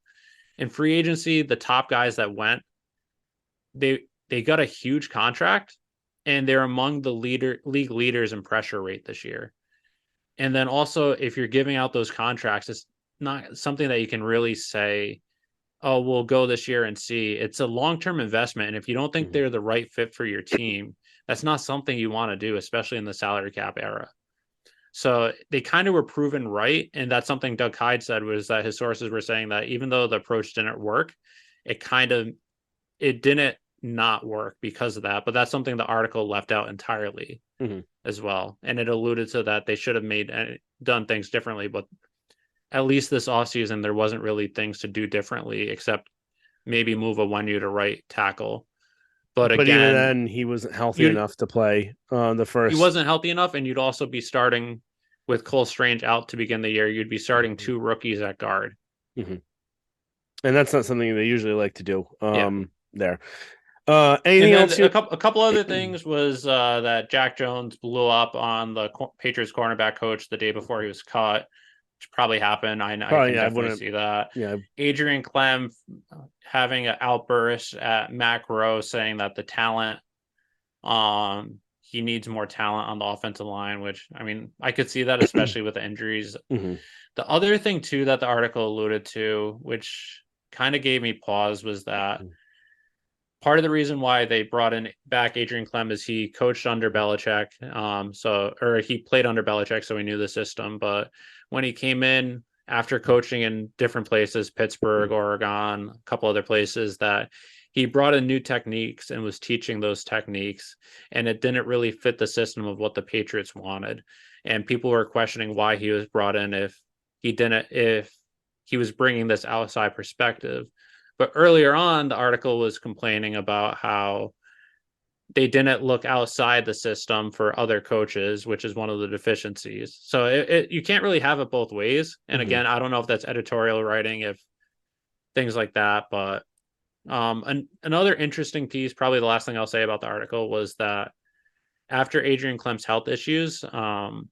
In free agency, the top guys that went, they got a huge contract, and they're among the league leaders in pressure rate this year. And then also, if you're giving out those contracts, it's not something that you can really say, oh, we'll go this year and see. It's a long-term investment. And if you don't think they're the right fit for your team, that's not something you want to do, especially in the salary cap era. So they kind of were proven right. And that's something Doug Hyde said, was that his sources were saying that even though the approach didn't work, it didn't not work because of that. But that's something the article left out entirely as well. And it alluded to that they should have done things differently, but at least this offseason, there wasn't really things to do differently except maybe move a one-year to right tackle. But again, even then, he wasn't healthy enough to play the first. He wasn't healthy enough, and you'd also be starting with Cole Strange out to begin the year. You'd be starting 2 rookies at guard. And that's not something they usually like to do there. Anything else? A couple other things was that Jack Jones blew up on the Patriots cornerback coach the day before he was cut, which probably happened. I can definitely see that. Yeah. Adrian Clem having an outburst at Mac Rowe saying that the talent, he needs more talent on the offensive line, which, I mean, I could see that, especially with the injuries. The other thing, too, that the article alluded to, which kind of gave me pause, was that part of the reason why they brought back Adrian Clem is he coached under Belichick. He played under Belichick, so he knew the system. But when he came in, after coaching in different places, Pittsburgh, Oregon, a couple other places, that he brought in new techniques and was teaching those techniques, and it didn't really fit the system of what the Patriots wanted. And people were questioning why he was brought in if he was bringing this outside perspective. But earlier on, the article was complaining about how they didn't look outside the system for other coaches, which is one of the deficiencies. So you can't really have it both ways. And Mm-hmm. again, I don't know if that's editorial writing, if things like that. But another interesting piece, probably the last thing I'll say about the article, was that after Adrian Clem's health issues, Bill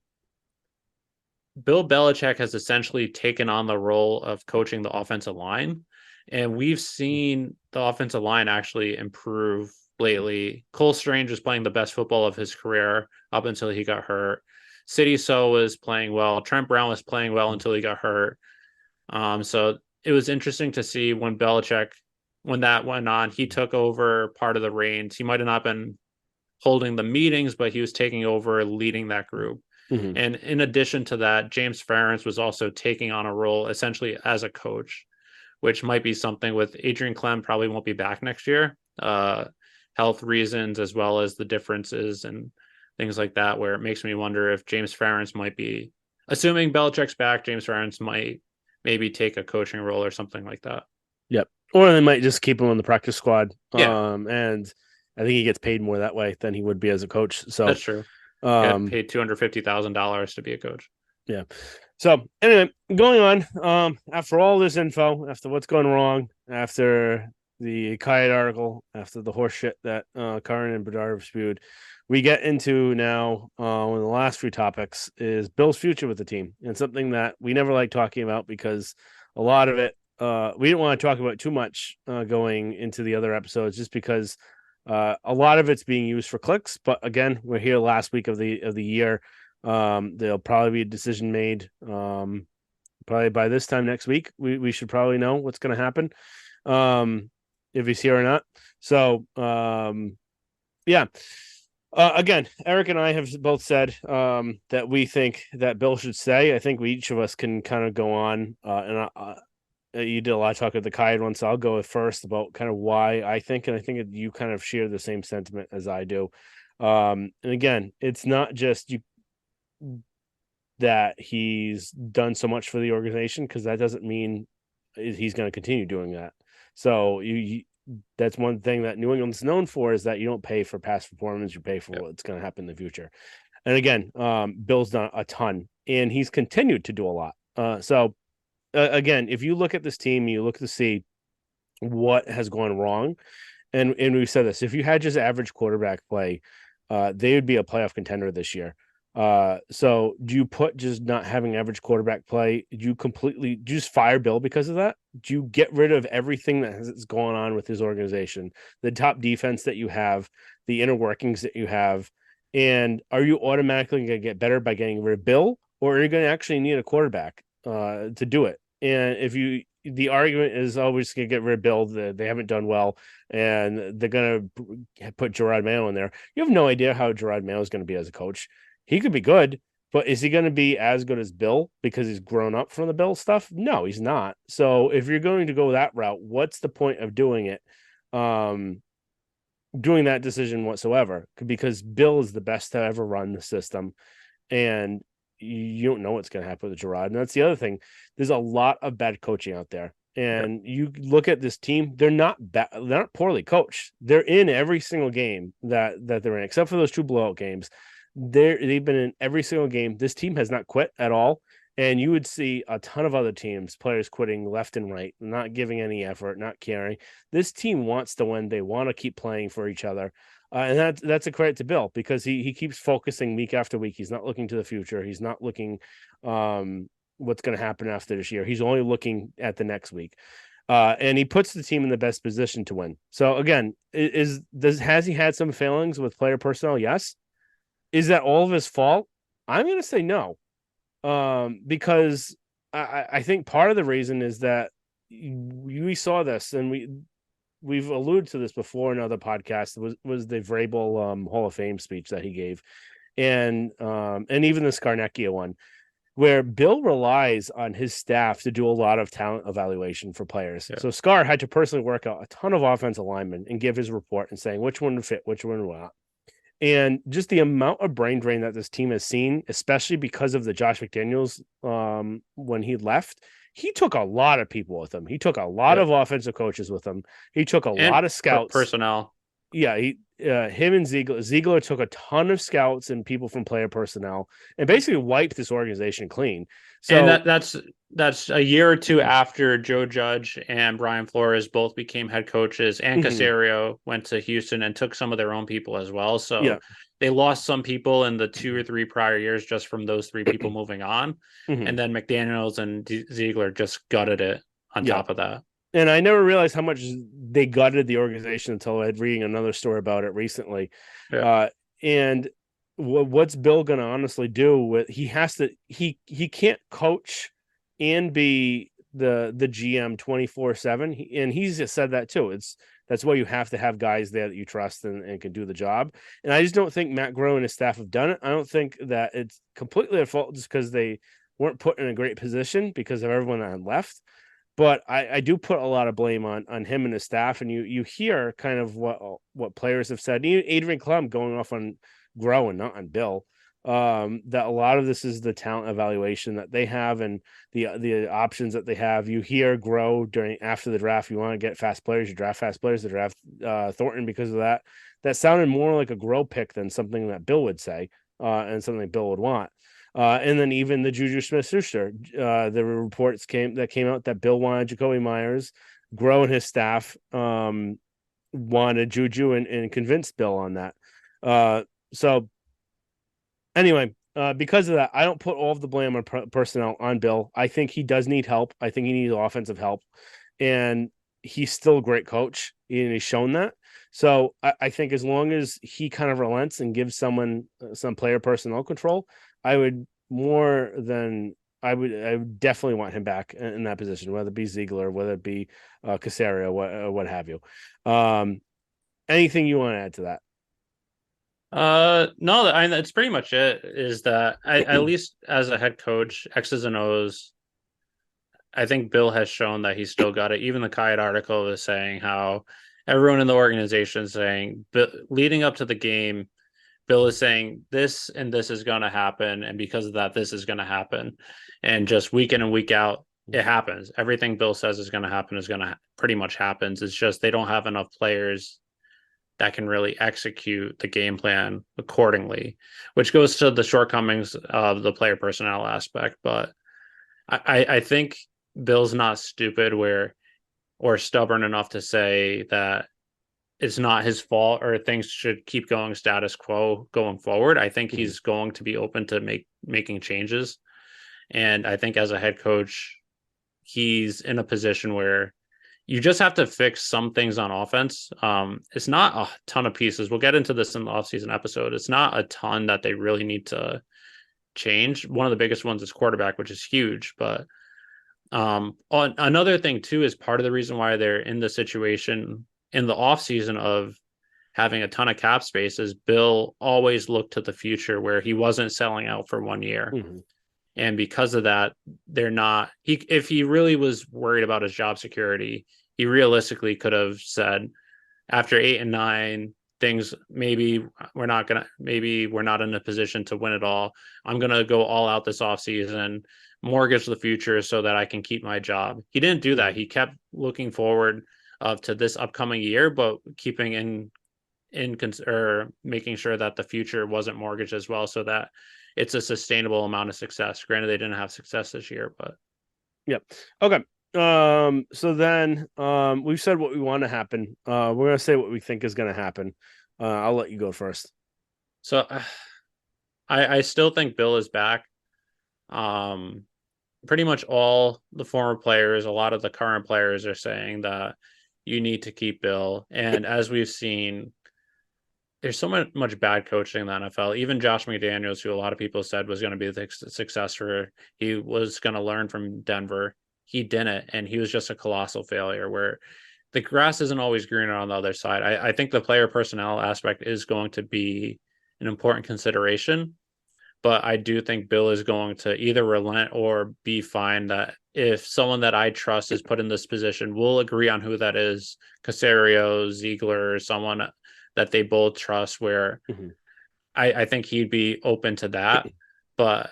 Belichick has essentially taken on the role of coaching the offensive line. And we've seen the offensive line actually improve lately. Cole Strange was playing the best football of his career up until he got hurt. City So was playing well. Trent Brown was playing well until he got hurt. So it was interesting to see when that went on, he took over part of the reins. He might have not been holding the meetings, but he was taking over leading that group. Mm-hmm. And in addition to that, James Ferentz was also taking on a role essentially as a coach, which might be something with Adrian Clem probably won't be back next year. Health reasons, as well as the differences and things like that, where it makes me wonder if James Ferentz might be, assuming Belichick's back, James Ferentz might maybe take a coaching role or something like that. Yep. Or they might just keep him on the practice squad. Yeah, And I think he gets paid more that way than he would be as a coach. So, that's true. Get um, paid $250,000 to be a coach. yeah. So anyway, going on. After all this info, after what's going wrong, after the Kayat article, after the horse shit that Karin and Bedard have spewed, we get into now one of the last few topics is Bill's future with the team, and something that we never like talking about because a lot of it we didn't want to talk about too much going into the other episodes, just because a lot of it's being used for clicks. But again, we're here last week of the year. There'll probably be a decision made. Probably by this time next week, we should probably know what's going to happen, if he's here or not. So, yeah. Again, Eric and I have both said that we think that Bill should stay. I think each of us can kind of go on. You did a lot of talk at the Kayed one, so I'll go first about kind of why I think, and I think you kind of share the same sentiment as I do. And again, it's not just that he's done so much for the organization, because that doesn't mean he's going to continue doing that. So that's one thing that New England's known for, is that you don't pay for past performance, you pay for what's going to happen in the future. And again, Bill's done a ton, and he's continued to do a lot. Again, if you look at this team, you look to see what has gone wrong. And we've said this, if you had just average quarterback play, they would be a playoff contender this year. So do you put just not having average quarterback play? Do you just fire Bill because of that? Do you get rid of everything that is going on with his organization, the top defense that you have, the inner workings that you have? And are you automatically going to get better by getting rid of Bill, or are you going to actually need a quarterback to do it? And the argument is always going to get rid of Bill. They haven't done well, and they're going to put Gerard Mayo in there. You have no idea how Gerard Mayo is going to be as a coach. He could be good, but is he going to be as good as Bill because he's grown up from the Bill stuff? No, he's not. So if you're going to go that route, what's the point of doing it? Doing that decision whatsoever, because Bill is the best to ever run the system, and you don't know what's going to happen with Gerard. And that's the other thing. There's a lot of bad coaching out there. And you look at this team, they're not poorly coached. They're in every single game that they're in, except for those two blowout games. They've been in every single game. This team has not quit at all. And you would see a ton of other teams, players quitting left and right, not giving any effort, not caring. This team wants to win. They want to keep playing for each other. And that's a credit to Bill, because he keeps focusing week after week. He's not looking to the future. He's not looking what's going to happen after this year. He's only looking at the next week. And he puts the team in the best position to win. So again, has he had some failings with player personnel? Yes. Is that all of his fault? I'm going to say no, because I think part of the reason is that we saw this, and we've alluded to this before in other podcasts, was the Vrabel Hall of Fame speech that he gave, and even the Skarnecchia one. where Bill relies on his staff to do a lot of talent evaluation for players. Yeah. So Scar had to personally work out a ton of offensive linemen and give his report and saying which one would fit, which one would not. And just the amount of brain drain that this team has seen, especially because of the Josh McDaniels when he left, he took a lot of people with him. He took a lot Yeah. of offensive coaches with him. He took a And lot of scouts. personnel. Yeah, him and Ziegler took a ton of scouts and people from player personnel and basically wiped this organization clean. And So that's a year or two after Joe Judge and Brian Flores both became head coaches, and mhm, Caserio went to Houston and took some of their own people as well. yeah. So they lost some people in the 2 or 3 prior years just from those three people moving on. Mhm, And then McDaniels and Ziegler just gutted it on yeah. top of that. And I never realized how much they gutted the organization until I had reading another story about it recently. Yeah. And what's Bill going to honestly do with he has to he can't coach and be the GM 24/7, and he's just said that too. That's why you have to have guys there that you trust and can do the job. And I just don't think Matt Groh and his staff have done it. I don't think that it's completely their fault just because they weren't put in a great position because of everyone that had left. But I do put a lot of blame on him and his staff, and you hear kind of what players have said. Even Adrian Klum going off on Grow and not on Bill. That a lot of this is the talent evaluation that they have and the options that they have. You hear Grow during after the draft. You want to get fast players, you draft fast players. To draft Thornton because of that. That sounded more like a Grow pick than something that Bill would say, and something Bill would want. And then even the Juju Smith-Schuster, there were reports came out that Bill wanted Jacoby Myers, Grow and his staff wanted Juju and convinced Bill on that. So anyway, because of that, I don't put all of the blame on personnel on Bill. I think he does need help. I think he needs offensive help, and he's still a great coach, and he's shown that. So I think as long as he kind of relents and gives someone some player personnel control, I would more than I would definitely want him back in that position, whether it be Ziegler, whether it be Casario, what have you. Anything you want to add to that? No, that's pretty much it. Is that at least as a head coach, X's and O's, I think Bill has shown that he's still got it. Even the Kite article is saying how everyone in the organization is saying, leading up to the game, Bill is saying this and this is going to happen, and because of that, this is going to happen, and just week in and week out, it happens. Everything Bill says is going to happen is going to pretty much happens. It's just they don't have enough players that can really execute the game plan accordingly, which goes to the shortcomings of the player personnel aspect. But I think Bill's not stupid or stubborn enough to say that it's not his fault or things should keep going status quo going forward. I think Mhm. he's going to be open to making changes. And I think as a head coach, he's in a position where you just have to fix some things on offense. It's not a ton of pieces. We'll get into this in the offseason episode. It's not a ton that they really need to change. One of the biggest ones is quarterback, which is huge. But on another thing too is part of the reason why they're in the situation in the offseason of having a ton of cap space is Bill always looked to the future where he wasn't selling out for 1 year. Mhm. And because of that, they're not if he really was worried about his job security, he realistically could have said after 8 and 9, things maybe we're not in a position to win it all. I'm gonna go all out this offseason, mortgage the future so that I can keep my job. He didn't do that. Mhm. He kept looking forward to this upcoming year, but keeping in or making sure that the future wasn't mortgaged as well, so that it's a sustainable amount of success. Granted, they didn't have success this year, but Yep. Okay. So then we've said what we want to happen. We're gonna say what we think is gonna happen. I'll let you go first. so I still think Bill is back. Um, Pretty much all the former players, a lot of the current players are saying that you need to keep Bill. And as we've seen, there's so much bad coaching in the NFL. Even Josh McDaniels, who a lot of people said was going to be the successor, he was going to learn from Denver. He didn't, and he was just a colossal failure. Where the grass isn't always greener on the other side. I think the player personnel aspect is going to be an important consideration, but I do think Bill is going to either relent or be fine that if someone that I trust is put in this position, we'll agree on who that is, Casario, Ziegler, someone that they both trust, where Mm-hmm. I think he'd be open to that. But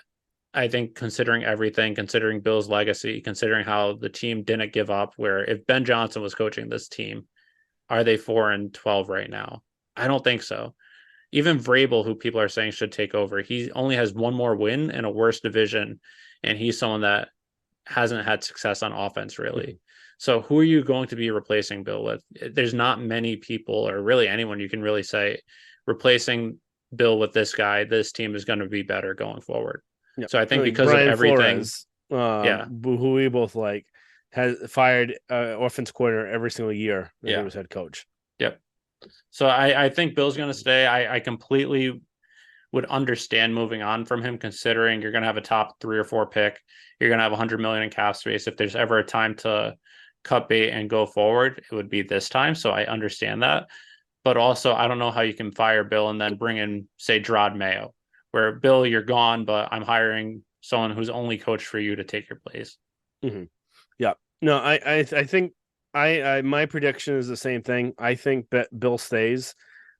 I think considering everything, considering Bill's legacy, considering how the team didn't give up, where if Ben Johnson was coaching this team, are they 4-12 right now? I don't think so. Even Vrabel, who people are saying should take over, he only has one more win in a worse division, and he's someone that hasn't had success on offense really. Mm-hmm. So who are you going to be replacing Bill with? There's not many people, or really anyone you can really say replacing Bill with this guy. This team is going to be better going forward. Yeah, So I think like because of Brian everything, Flores, yeah, who we both like, has fired offense coordinator every single year that he yeah, was head coach. yep. So I think Bill's going to stay. I completely would understand moving on from him, considering you're going to have a top 3 or 4 pick. You're going to have 100 million in cap space. If there's ever a time to cut bait and go forward, it would be this time. So I understand that. But also, I don't know how you can fire Bill and then bring in, say, Gerard Mayo, where Bill, you're gone, but I'm hiring someone who's only coached for you to take your place. Mm-hmm. Yeah. No, I think I my prediction is the same thing. I think that Bill stays.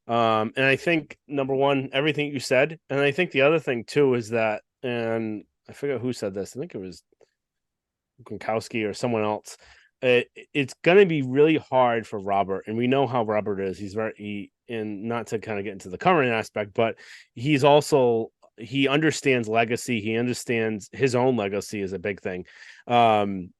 And I think number one, everything you said, and I think the other thing too is that, and I forget who said this. I think it was Gronkowski or someone else. It's going to be really hard for Robert, and we know how Robert is. He's and not to kind of get into the current aspect, but he's also he understands legacy. He understands his own legacy is a big thing, and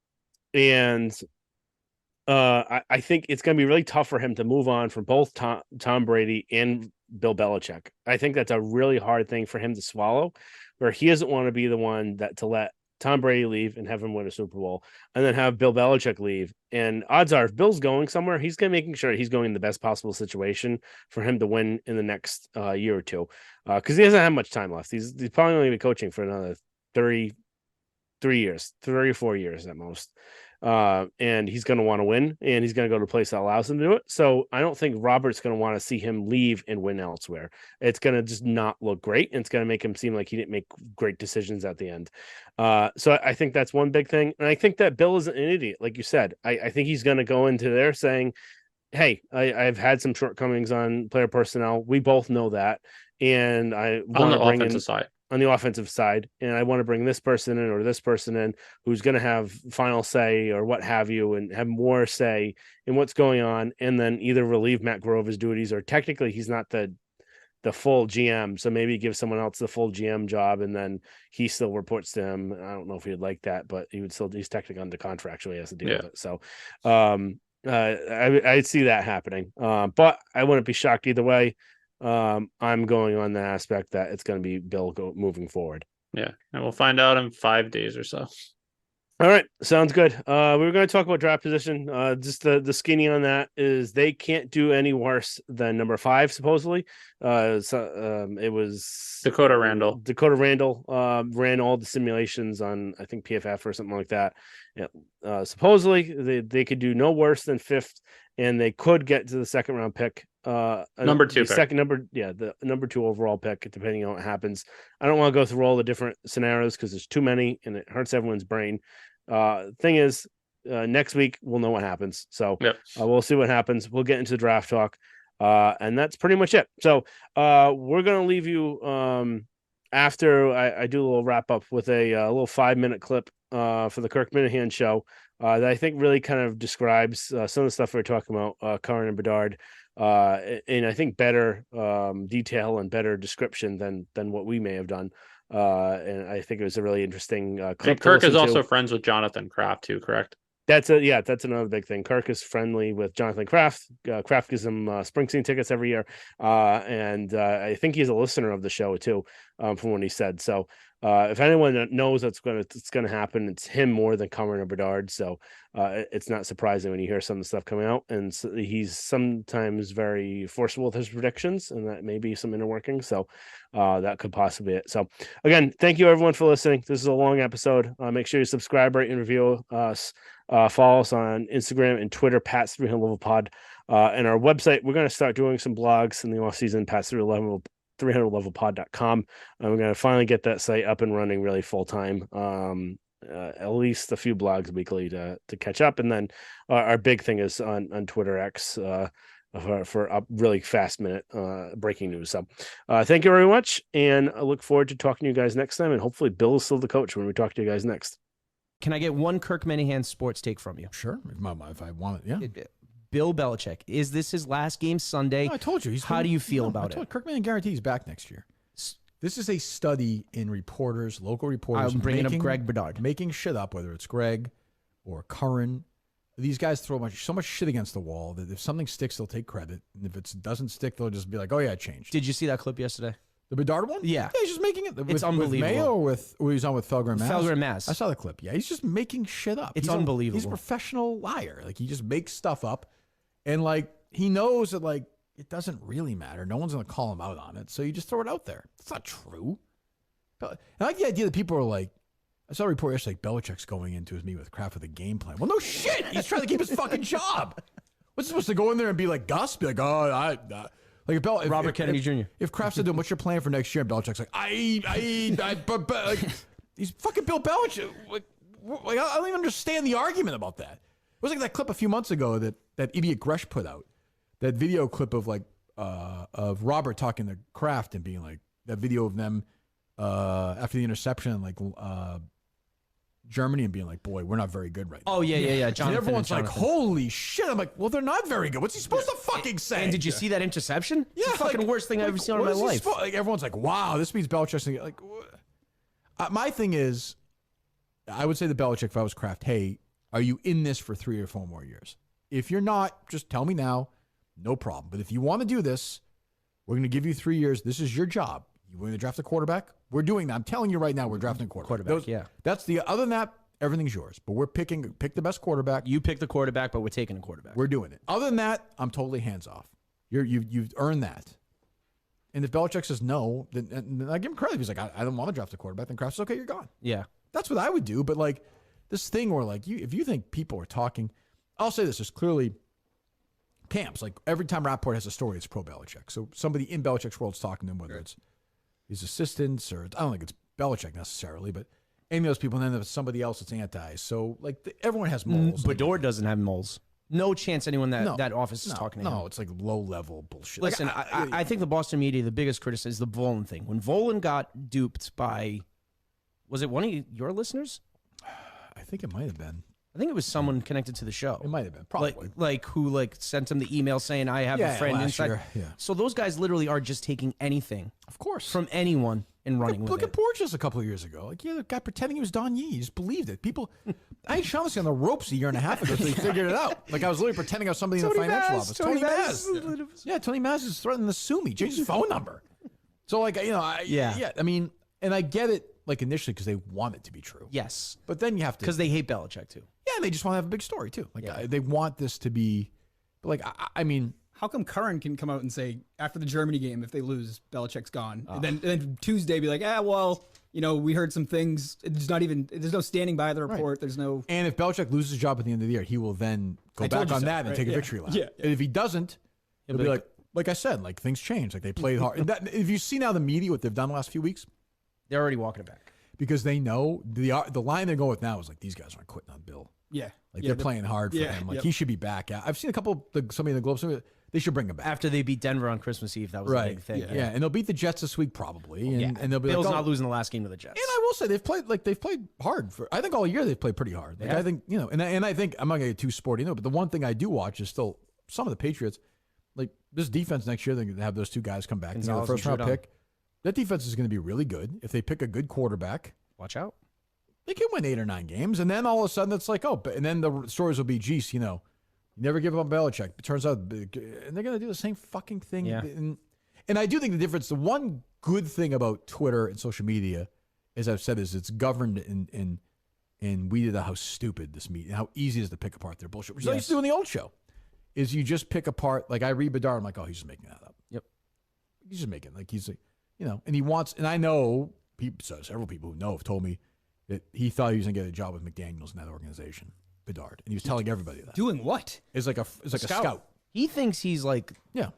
I think it's going to be really tough for him to move on from both Tom Brady and Bill Belichick. I think that's a really hard thing for him to swallow, where he doesn't want to be the one that to let Tom Brady leave and have him win a Super Bowl, and then have Bill Belichick leave. And odds are, if Bill's going somewhere, he's going to making sure he's going in the best possible situation for him to win in the next year or two, because he doesn't have much time left. He's probably only going to be coaching for another 33 years, 34 years at most. And he's going to want to win, and he's going to go to a place that allows him to do it. So I don't think Robert's going to want to see him leave and win elsewhere. It's going to just not look great, and it's going to make him seem like he didn't make great decisions at the end. So I think that's one big thing, and I think that Bill isn't an idiot, like you said. I think he's going to go into there saying, "Hey, I've had some shortcomings on player personnel. We both know that, and I On want the to bring offensive in." side, On the offensive side, and I want to bring this person in or this person in who's going to have final say or what have you, and have more say in what's going on, and then either relieve Matt Grove of his duties, or technically he's not the full GM, so maybe give someone else the full GM job, and then he still reports to him. I don't know if he'd like that, but he's technically under contract, so he has to deal with it. So, I'd see that happening, but I wouldn't be shocked either way. I'm going on the aspect that it's going to be Bill moving forward. yeah, and we'll find out in 5 days or so. All right, sounds good. We were going to talk about draft position. Just the skinny on that is they can't do any worse than number 5 supposedly. It was Dakota Randall. Dakota Randall ran all the simulations on I think PFF or something like that. Yeah, supposedly they could do no worse than 5th, and they could get to the second round pick. Number 2 pick. Second number, yeah, the number 2 overall pick, depending on what happens. I don't want to go through all the different scenarios because there's too many and it hurts everyone's brain. Thing is, next week we'll know what happens. So yep. We'll see what happens. We'll get into draft talk. And that's pretty much it. So we're gonna leave you after I do a little wrap up with a little 5-minute clip for the Kirk Minahan show that I think really kind of describes some of the stuff we are talking about, Curran and Bedard, and I think better detail and better description than what we may have done. And I think it was a really interesting clip. And Kirk is also friends with Jonathan Kraft too, correct? That's another big thing. Kirk is friendly with Jonathan Kraft. Kraft gives him Springsteen tickets every year, and I think he's a listener of the show too, from what he said. So if anyone knows that's gonna happen, it's him more than Cameron or Bedard. So it's not surprising when you hear some of the stuff coming out, and so he's sometimes very forceful with his predictions, and that may be some inner working. So that could possibly be it. So again, thank you everyone for listening. This is a long episode. Make sure you subscribe, rate, and review us. Follow us on Instagram and Twitter, Pat's 300 Level Pod, and our website. We're going to start doing some blogs in the off season, Pat's 300 300levelpod.com. I'm going to finally get that site up and running really full time. At least a few blogs weekly to catch up, and then our big thing is on Twitter X for a really fast minute breaking news. So thank you very much, and I look forward to talking to you guys next time, and hopefully Bill is still the coach when we talk to you guys next. Can I get one Kirk Minahan sports take from you? Sure, if I want it, yeah. Bill Belichick, is this his last game Sunday? No, I told you. How do you feel about it? Kirk Minahan guarantees he's back next year. This is a study in reporters, local reporters. I'm bringing up Greg Bedard. Making shit up, whether it's Greg or Curran. These guys throw so much shit against the wall that if something sticks, they'll take credit. And if it doesn't stick, they'll just be like, oh, yeah, it changed. Did you see that clip yesterday? The Bedard one? Yeah. He's just making it. It's unbelievable. With Mayo or he was on with Felger and Mass? Felger and Mass. I saw the clip. Yeah, he's just making shit up. It's unbelievable. He's a professional liar. Like, he just makes stuff up. And, like, he knows that, like, it doesn't really matter. No one's going to call him out on it. So you just throw it out there. It's not true. And I like the idea that people are like, I saw a report yesterday, like Belichick's going into his meeting with Kraft with a game plan. Well, no shit. He's trying to keep his fucking job. What's he supposed to go in there and be like Gus? Be like, oh, like if Robert Kennedy Jr. If Kraft said to him, what's your plan for next year? And Belichick's like, like, he's fucking Bill Belichick. Like, I don't even understand the argument about that. It was like that clip a few months ago that idiot Gresh put out. That video clip of like of Robert talking to Kraft and being like, that video of them after the interception, like Germany, and being like, boy, we're not very good right now. Oh, yeah. And everyone's like, holy shit. I'm like, well, they're not very good. What's he supposed to fucking say? And did you see that interception? Yeah. It's the fucking worst thing I've ever seen in my life. Like, everyone's like, wow, this means Belichick's gonna get, like, my thing is, I would say to Belichick, if I was Kraft, hey, are you in this for 3 or 4 more years? If you're not, just tell me now. No problem. But if you want to do this, we're going to give you 3 years. This is your job. You want to draft a quarterback? We're doing that. I'm telling you right now, we're drafting a quarterback. Yeah. That's other than that, everything's yours. But we're pick the best quarterback. You pick the quarterback, but we're taking a quarterback. We're doing it. Other than that, I'm totally hands off. You've earned that. And if Belichick says no, then I give him credit. He's like, I don't want to draft a quarterback. Then Kraft says, okay, you're gone. Yeah. That's what I would do. But like this thing where like if you think people are talking, I'll say this, there's clearly camps. Like every time Rapport has a story, it's pro Belichick. So somebody in Belichick's world is talking to him, whether it's his assistants or I don't think it's Belichick necessarily, but any of those people, and then there's somebody else that's anti. So like everyone has moles. Bedard doesn't have moles. No chance anyone that office is talking to him. No, it's like low level bullshit. Listen, I think the Boston media, the biggest criticism is the Volan thing. When Volan got duped by, was it one of your listeners? I think it might have been. I think it was someone connected to the show. It might have been, probably. Like who sent him the email saying, I have a friend inside. Year, yeah. So those guys literally are just taking anything. Of course. From anyone and running with it. Look at Borges a couple of years ago. Like, the guy pretending he was Don Yee. He just believed it. People, I ain't Shaughnessy on the ropes a year and a half ago until he figured it out. Like, I was literally pretending I was somebody in the financial office. Tony Maz. Yeah, Tony Maz is threatening to sue me. Change his phone number. So, like, I mean, and I get it, like, initially because they want it to be true. Yes. But then you have to. Because they hate Belichick, too. Yeah, and they just want to have a big story, too. Like, they want this to be, but like, I mean. How come Curran can come out and say, after the Germany game, if they lose, Belichick's gone? And then Tuesday be like, we heard some things. It's not even, there's no standing by the report. Right. There's no. And if Belichick loses his job at the end of the year, he will then go back on that and take a victory lap. Yeah. And if he doesn't, he'll be like I said, like things change. Like they played hard. If you see now the media, what they've done the last few weeks, they're already walking it back. Because they know the line they're going with now is like, these guys aren't quitting on Bill. Yeah. Like they're playing hard for him. Like he should be back. I've seen a couple, somebody in the Globe, they should bring him back. After they beat Denver on Christmas Eve, that was a big thing. Yeah, and they'll beat the Jets this week probably. And they'll be Bill's not losing the last game to the Jets. And I will say they've played hard I think all year they've played pretty hard. Like I think, and I think I'm not gonna get too sporty, but the one thing I do watch is still some of the Patriots, like this defense next year, they're gonna have those two guys come back. The first round pick. That defense is gonna be really good. If they pick a good quarterback. Watch out. They can win 8 or 9 games, and then all of a sudden it's like, and then the stories will be, geez, you never give up on Belichick. It turns out, and they're going to do the same fucking thing. Yeah. And I do think the one good thing about Twitter and social media, as I've said, is it's governed in we did how stupid this meeting, how easy it is to pick apart their bullshit, which I used to do in the old show, is you just pick apart, like I read Bedard, I'm like, oh, he's just making that up. Yep. He's just making, like, he's like, and he wants, and I know, several people who know have told me, that he thought he was going to get a job with McDaniels in that organization, Bedard. And he was telling everybody that. Doing what? It's like a scout. He thinks he's like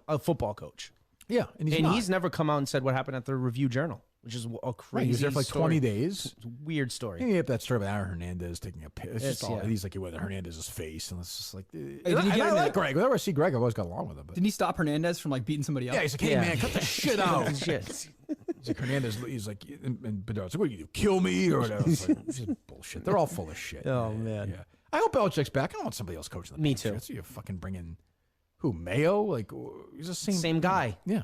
a football coach. Yeah, and he's never come out and said what happened at the Review Journal, which is a crazy. Right, he was there for like story. 20 days. It's a weird story. And you have that story about Aaron Hernandez taking a piss. It's just all, yeah. He's like, with Hernandez's face, and it's just like. I like Greg. Whenever I see Greg, I've always got along with him. But. Didn't he stop Hernandez from like beating somebody up? Yeah, he's like, hey man, cut the shit out. Shit. He's like Hernandez. He's like, and Bedard's like, what do you do? Kill me or whatever? It's like, this is bullshit. They're all full of shit. Oh man. Yeah. I hope Belichick's back. I don't want somebody else coaching the Me Patriots. too. You fucking bring in who? Mayo? Like he's the Same guy. Yeah.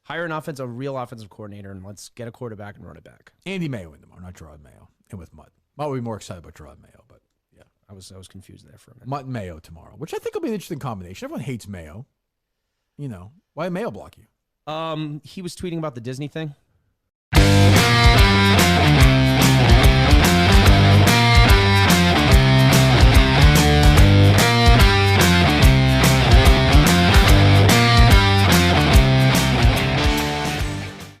Hire a real offensive coordinator, and let's get a quarterback and run it back. Andy Mayo in tomorrow, not Gerard Mayo, and with Mutt. Mutt would be more excited about Gerard Mayo, but yeah, I was confused there for a minute. Mutt and Mayo tomorrow, which I think will be an interesting combination. Everyone hates Mayo. You know why did Mayo block you? He was tweeting about the Disney thing.